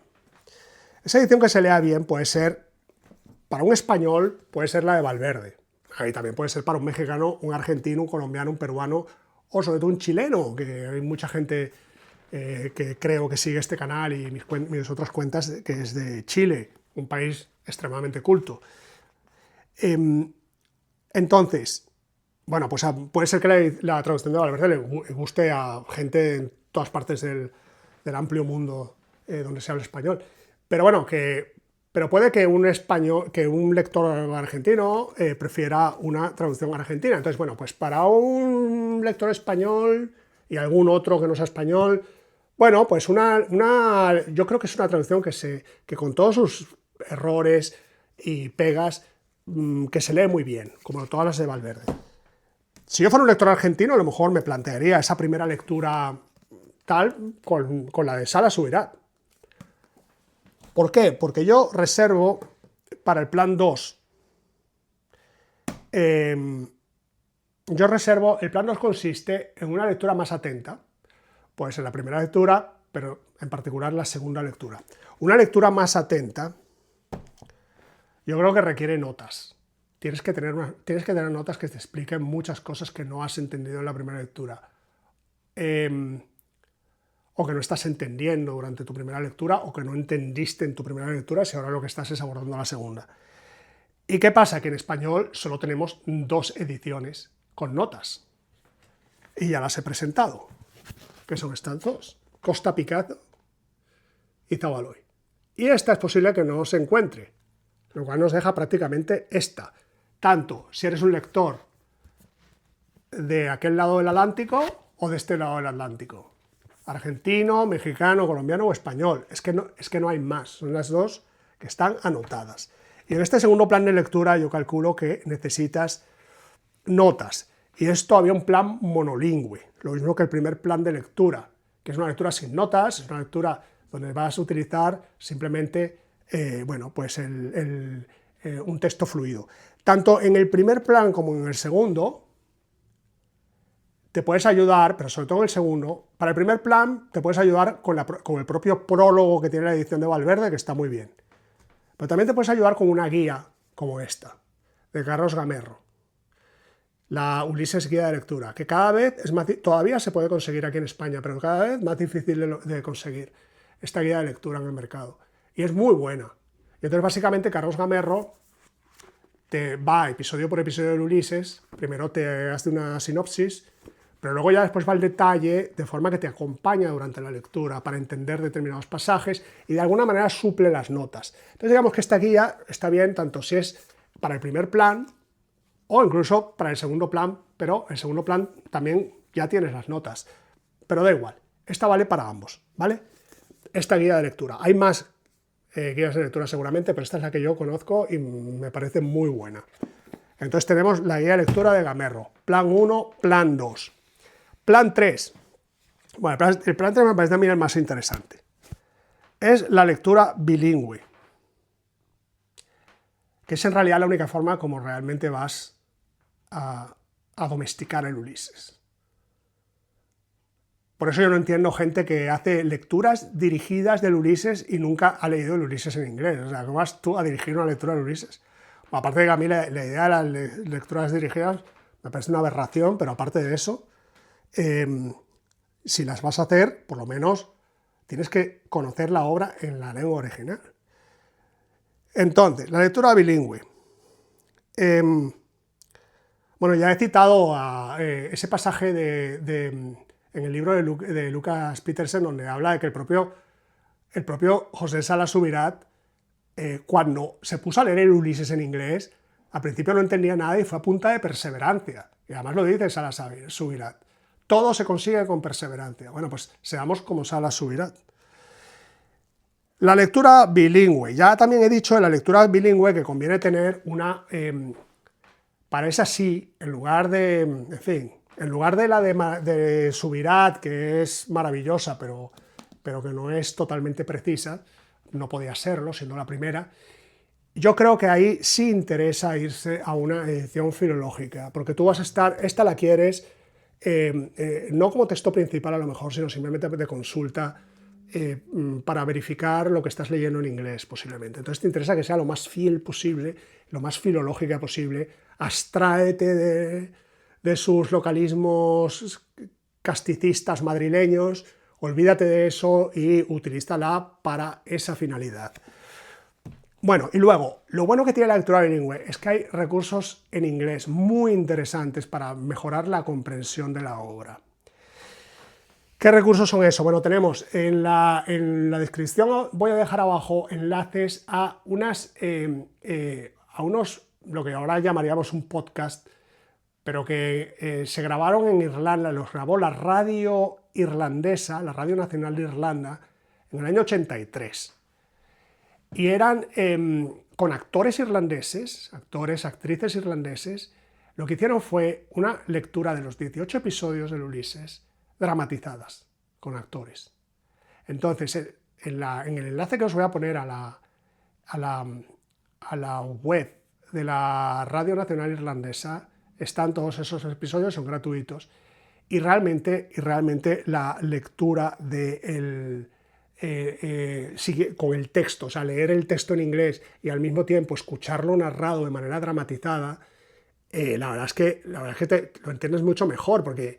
Esa edición que se lea bien puede ser, para un español, puede ser la de Valverde. Ahí también puede ser para un mexicano, un argentino, un colombiano, un peruano, o sobre todo un chileno, que hay mucha gente que creo que sigue este canal y mis otras cuentas, que es de Chile, un país extremadamente culto. Entonces, bueno, pues puede ser que la traducción de Valverde le guste a gente en todas partes del amplio mundo donde se habla español. Pero bueno, pero puede que un lector argentino prefiera una traducción argentina. Entonces, bueno, pues para un lector español y algún otro que no sea español, bueno, pues yo creo que es una traducción que con todos sus errores y pegas, que se lee muy bien, como todas las de Valverde. Si yo fuera un lector argentino, a lo mejor me plantearía esa primera lectura tal con la de Sala Subirá. ¿Por qué? Porque yo reservo para el plan 2. El plan 2 consiste en una lectura más atenta. Puede ser la primera lectura, pero en particular la segunda lectura. Una lectura más atenta, yo creo que requiere notas. Tienes que tener notas que te expliquen muchas cosas que no has entendido en la primera lectura. O que no estás entendiendo durante tu primera lectura, o que no entendiste en tu primera lectura, si ahora lo que estás es abordando la segunda. ¿Y qué pasa? Que en español solo tenemos 2 ediciones con notas. y ya las he presentado, que son estas dos, Costa Picado y Zabaloy. Y esta es posible que no se encuentre, lo cual nos deja prácticamente esta. Tanto si eres un lector de aquel lado del Atlántico o de este lado del Atlántico. Argentino, mexicano, colombiano o español. Es que no hay más, son las dos que están anotadas. Y en este segundo plan de lectura yo calculo que necesitas notas. Y es todavía un plan monolingüe, lo mismo que el primer plan de lectura, que es una lectura sin notas, es una lectura donde vas a utilizar simplemente un texto fluido. Tanto en el primer plan como en el segundo, te puedes ayudar, pero sobre todo en el segundo, para el primer plan te puedes ayudar con el propio prólogo que tiene la edición de Valverde, que está muy bien. Pero también te puedes ayudar con una guía como esta, de Carlos Gamerro, la Ulises Guía de Lectura, que cada vez es más, todavía se puede conseguir aquí en España, pero cada vez más difícil de conseguir esta guía de lectura en el mercado. Y es muy buena. Y entonces básicamente Carlos Gamerro te va episodio por episodio del Ulises, primero te hace una sinopsis, pero luego ya después va al detalle, de forma que te acompaña durante la lectura para entender determinados pasajes y de alguna manera suple las notas. Entonces digamos que esta guía está bien tanto si es para el primer plan o incluso para el segundo plan, pero el segundo plan también ya tienes las notas. Pero da igual, esta vale para ambos, ¿vale? Esta guía de lectura. Hay más guías de lectura seguramente, pero esta es la que yo conozco y me parece muy buena. Entonces tenemos la guía de lectura de Gamerro. Plan 1, plan 2. Plan 3. Bueno, el plan 3 me parece también el más interesante. Es la lectura bilingüe, que es en realidad la única forma como realmente vas a domesticar el Ulises. Por eso yo no entiendo gente que hace lecturas dirigidas del Ulises y nunca ha leído el Ulises en inglés. O sea, ¿cómo vas tú a dirigir una lectura del Ulises? Bueno, aparte de que a mí la idea de las lecturas dirigidas me parece una aberración, pero aparte de eso, si las vas a hacer, por lo menos tienes que conocer la obra en la lengua original. Entonces, la lectura bilingüe. Bueno, ya he citado ese pasaje en el libro de Lucas Petersen, donde habla de que el propio José Salas Subirats, cuando se puso a leer el Ulises en inglés, al principio no entendía nada y fue a punta de perseverancia. Y además lo dice Salas Subirats. Todo se consigue con perseverancia. Bueno, pues seamos como Salas Subirats. La lectura bilingüe. Ya también he dicho en la lectura bilingüe que conviene tener una... para esa sí, en lugar de... En fin, en lugar de la de Subirats, que es maravillosa, pero que no es totalmente precisa, no podía serlo, siendo la primera, yo creo que ahí sí interesa irse a una edición filológica, porque tú vas a estar... Esta la quieres... no como texto principal a lo mejor, sino simplemente de consulta para verificar lo que estás leyendo en inglés posiblemente. Entonces te interesa que sea lo más fiel posible, lo más filológica posible, abstráete de sus localismos casticistas madrileños, olvídate de eso y utilízala para esa finalidad. Bueno, y luego, lo bueno que tiene la lectura bilingüe es que hay recursos en inglés muy interesantes para mejorar la comprensión de la obra. ¿Qué recursos son esos? Bueno, tenemos en la descripción, voy a dejar abajo enlaces a unos, lo que ahora llamaríamos un podcast, pero que se grabaron en Irlanda, los grabó la radio irlandesa, la Radio Nacional de Irlanda, en el año 83. Y eran con actores irlandeses, actrices irlandeses. Lo que hicieron fue una lectura de los 18 episodios del Ulises, dramatizadas, con actores. Entonces, en el enlace que os voy a poner a la web de la Radio Nacional Irlandesa, están todos esos episodios, son gratuitos, y realmente la lectura sigue con el texto, o sea, leer el texto en inglés y al mismo tiempo escucharlo narrado de manera dramatizada, la verdad es que lo entiendes mucho mejor, porque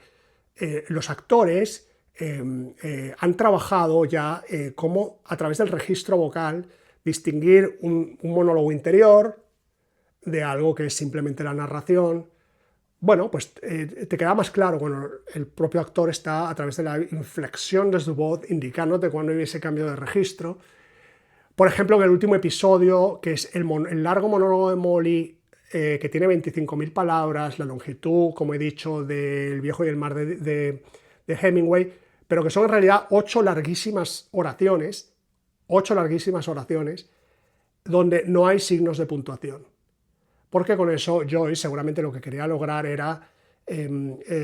los actores han trabajado ya cómo a través del registro vocal distinguir un monólogo interior de algo que es simplemente la narración, bueno, pues te queda más claro cuando el propio actor está a través de la inflexión de su voz indicándote cuando hay ese cambio de registro. Por ejemplo, en el último episodio, que es el largo monólogo de Molly, que tiene 25.000 palabras, la longitud, como he dicho, del Viejo y el Mar de Hemingway, pero que son en realidad 8 larguísimas oraciones, donde no hay signos de puntuación. Porque con eso Joyce seguramente lo que quería lograr era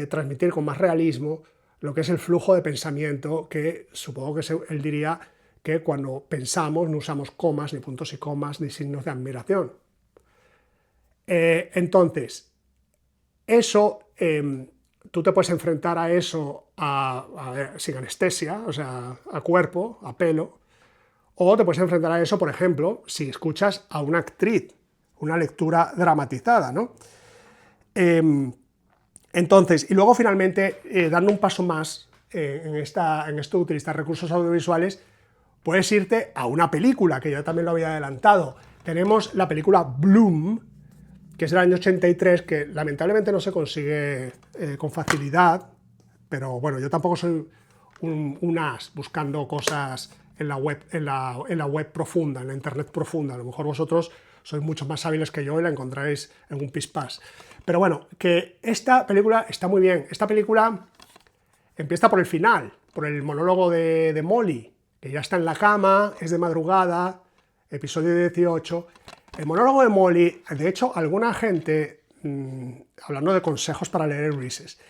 transmitir con más realismo lo que es el flujo de pensamiento, que supongo que él diría que cuando pensamos no usamos comas, ni puntos y comas, ni signos de admiración. Entonces, eso, tú te puedes enfrentar a eso sin anestesia, o sea, a cuerpo, a pelo, o te puedes enfrentar a eso, por ejemplo, si escuchas a una actriz, una lectura dramatizada, ¿no? Entonces, y luego finalmente, dando un paso más en esto de utilizar recursos audiovisuales, puedes irte a una película, que yo también lo había adelantado. Tenemos la película Bloom, que es del año 83, que lamentablemente no se consigue con facilidad, pero bueno, yo tampoco soy un as buscando cosas en la web profunda, en la internet profunda. A lo mejor vosotros sois mucho más hábiles que yo y la encontráis en un pispás. Pero bueno, que esta película está muy bien. Esta película empieza por el final, por el monólogo de Molly, que ya está en la cama, es de madrugada, episodio 18. El monólogo de Molly, de hecho, alguna gente, hablando de consejos para leer Ulises,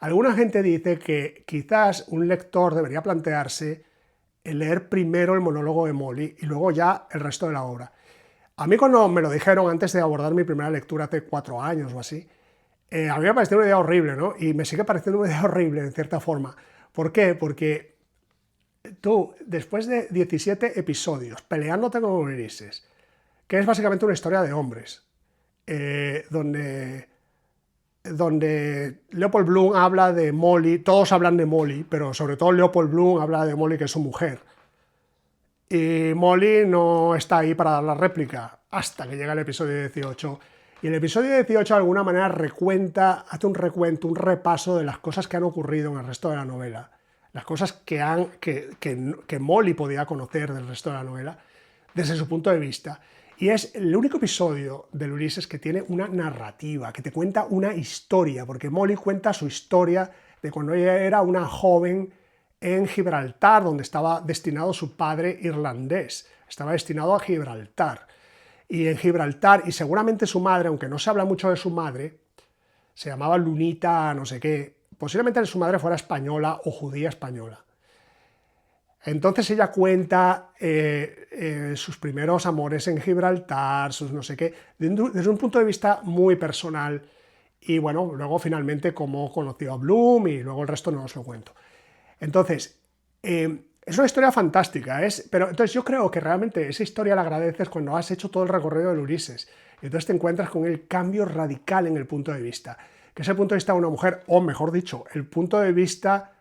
alguna gente dice que quizás un lector debería plantearse el leer primero el monólogo de Molly y luego ya el resto de la obra. A mí cuando me lo dijeron antes de abordar mi primera lectura hace 4 años o así, a mí me pareció una idea horrible, ¿no? Y me sigue pareciendo una idea horrible, en cierta forma. ¿Por qué? Porque tú, después de 17 episodios peleándote con Ulises, que es básicamente una historia de hombres, donde Leopold Bloom habla de Molly, todos hablan de Molly, pero sobre todo Leopold Bloom habla de Molly, que es su mujer. Y Molly no está ahí para dar la réplica hasta que llega el episodio 18. Y el episodio 18 de alguna manera hace un recuento, un repaso de las cosas que han ocurrido en el resto de la novela. Las cosas que Molly podía conocer del resto de la novela desde su punto de vista. Y es el único episodio del Ulises que tiene una narrativa, que te cuenta una historia, porque Molly cuenta su historia de cuando ella era una joven en Gibraltar, donde estaba destinado su padre irlandés. Estaba destinado a Gibraltar. Y en Gibraltar, y seguramente su madre, aunque no se habla mucho de su madre, se llamaba Lunita no sé qué, posiblemente su madre fuera española o judía española. Entonces ella cuenta sus primeros amores en Gibraltar, sus no sé qué, desde un punto de vista muy personal. Y bueno, luego finalmente cómo conoció a Bloom y luego el resto no os lo cuento. Entonces, es una historia fantástica, pero entonces yo creo que realmente esa historia la agradeces cuando has hecho todo el recorrido del Ulises. Y entonces te encuentras con el cambio radical en el punto de vista, que es el punto de vista de una mujer, o mejor dicho, el punto de vista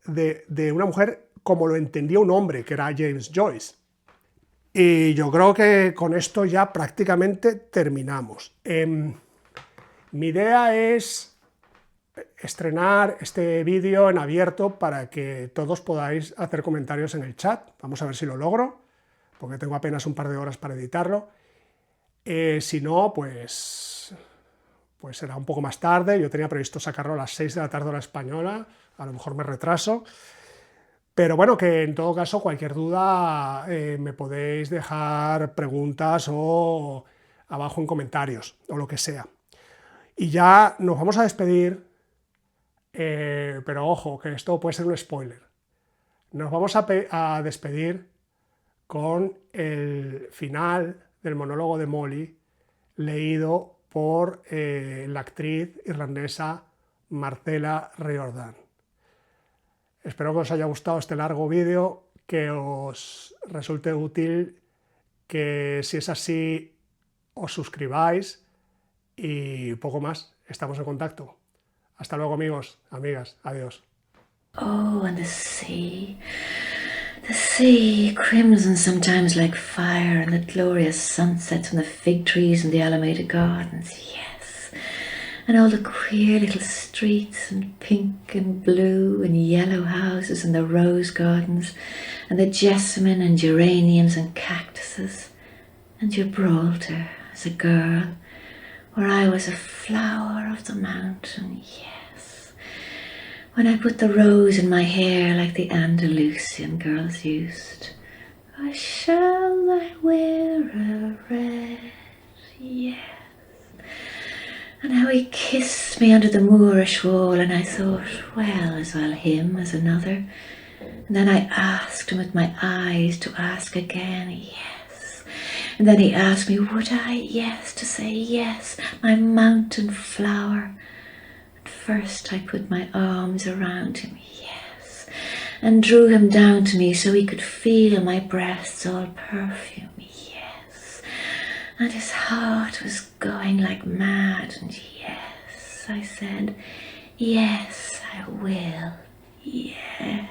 de una mujer como lo entendía un hombre, que era James Joyce. Y yo creo que con esto ya prácticamente terminamos. Mi idea es estrenar este vídeo en abierto para que todos podáis hacer comentarios en el chat. Vamos a ver si lo logro, porque tengo apenas un par de horas para editarlo. Si no, pues será un poco más tarde. Yo tenía previsto sacarlo a las 6 de la tarde hora española, a lo mejor me retraso. Pero bueno, que en todo caso, cualquier duda me podéis dejar preguntas o abajo en comentarios, o lo que sea. Y ya nos vamos a despedir, pero ojo, que esto puede ser un spoiler. Nos vamos a despedir con el final del monólogo de Molly, leído por la actriz irlandesa Marcella Riordan. Espero que os haya gustado este largo vídeo, que os resulte útil, que si es así os suscribáis y poco más. Estamos en contacto. Hasta luego, amigos, amigas. Adiós. Oh, and the sea, crimson sometimes like fire, and the glorious sunsets from the fig trees and the Alameda Gardens, yes. and all the queer little streets and pink and blue and yellow houses and the rose gardens and the jessamine and geraniums and cactuses and Gibraltar as a girl, where I was a flower of the mountain, yes. When I put the rose in my hair like the Andalusian girls used. Or shall I wear a red? Yes. And how he kissed me under the Moorish wall, and I thought, well, as well him as another. And then I asked him with my eyes to ask again, yes. And then he asked me, would I, yes, to say yes, my mountain flower. At first I put my arms around him, yes, and drew him down to me so he could feel my breasts all perfume, yes. And his heart was going like mad, and yes, I said, yes, I will, yes.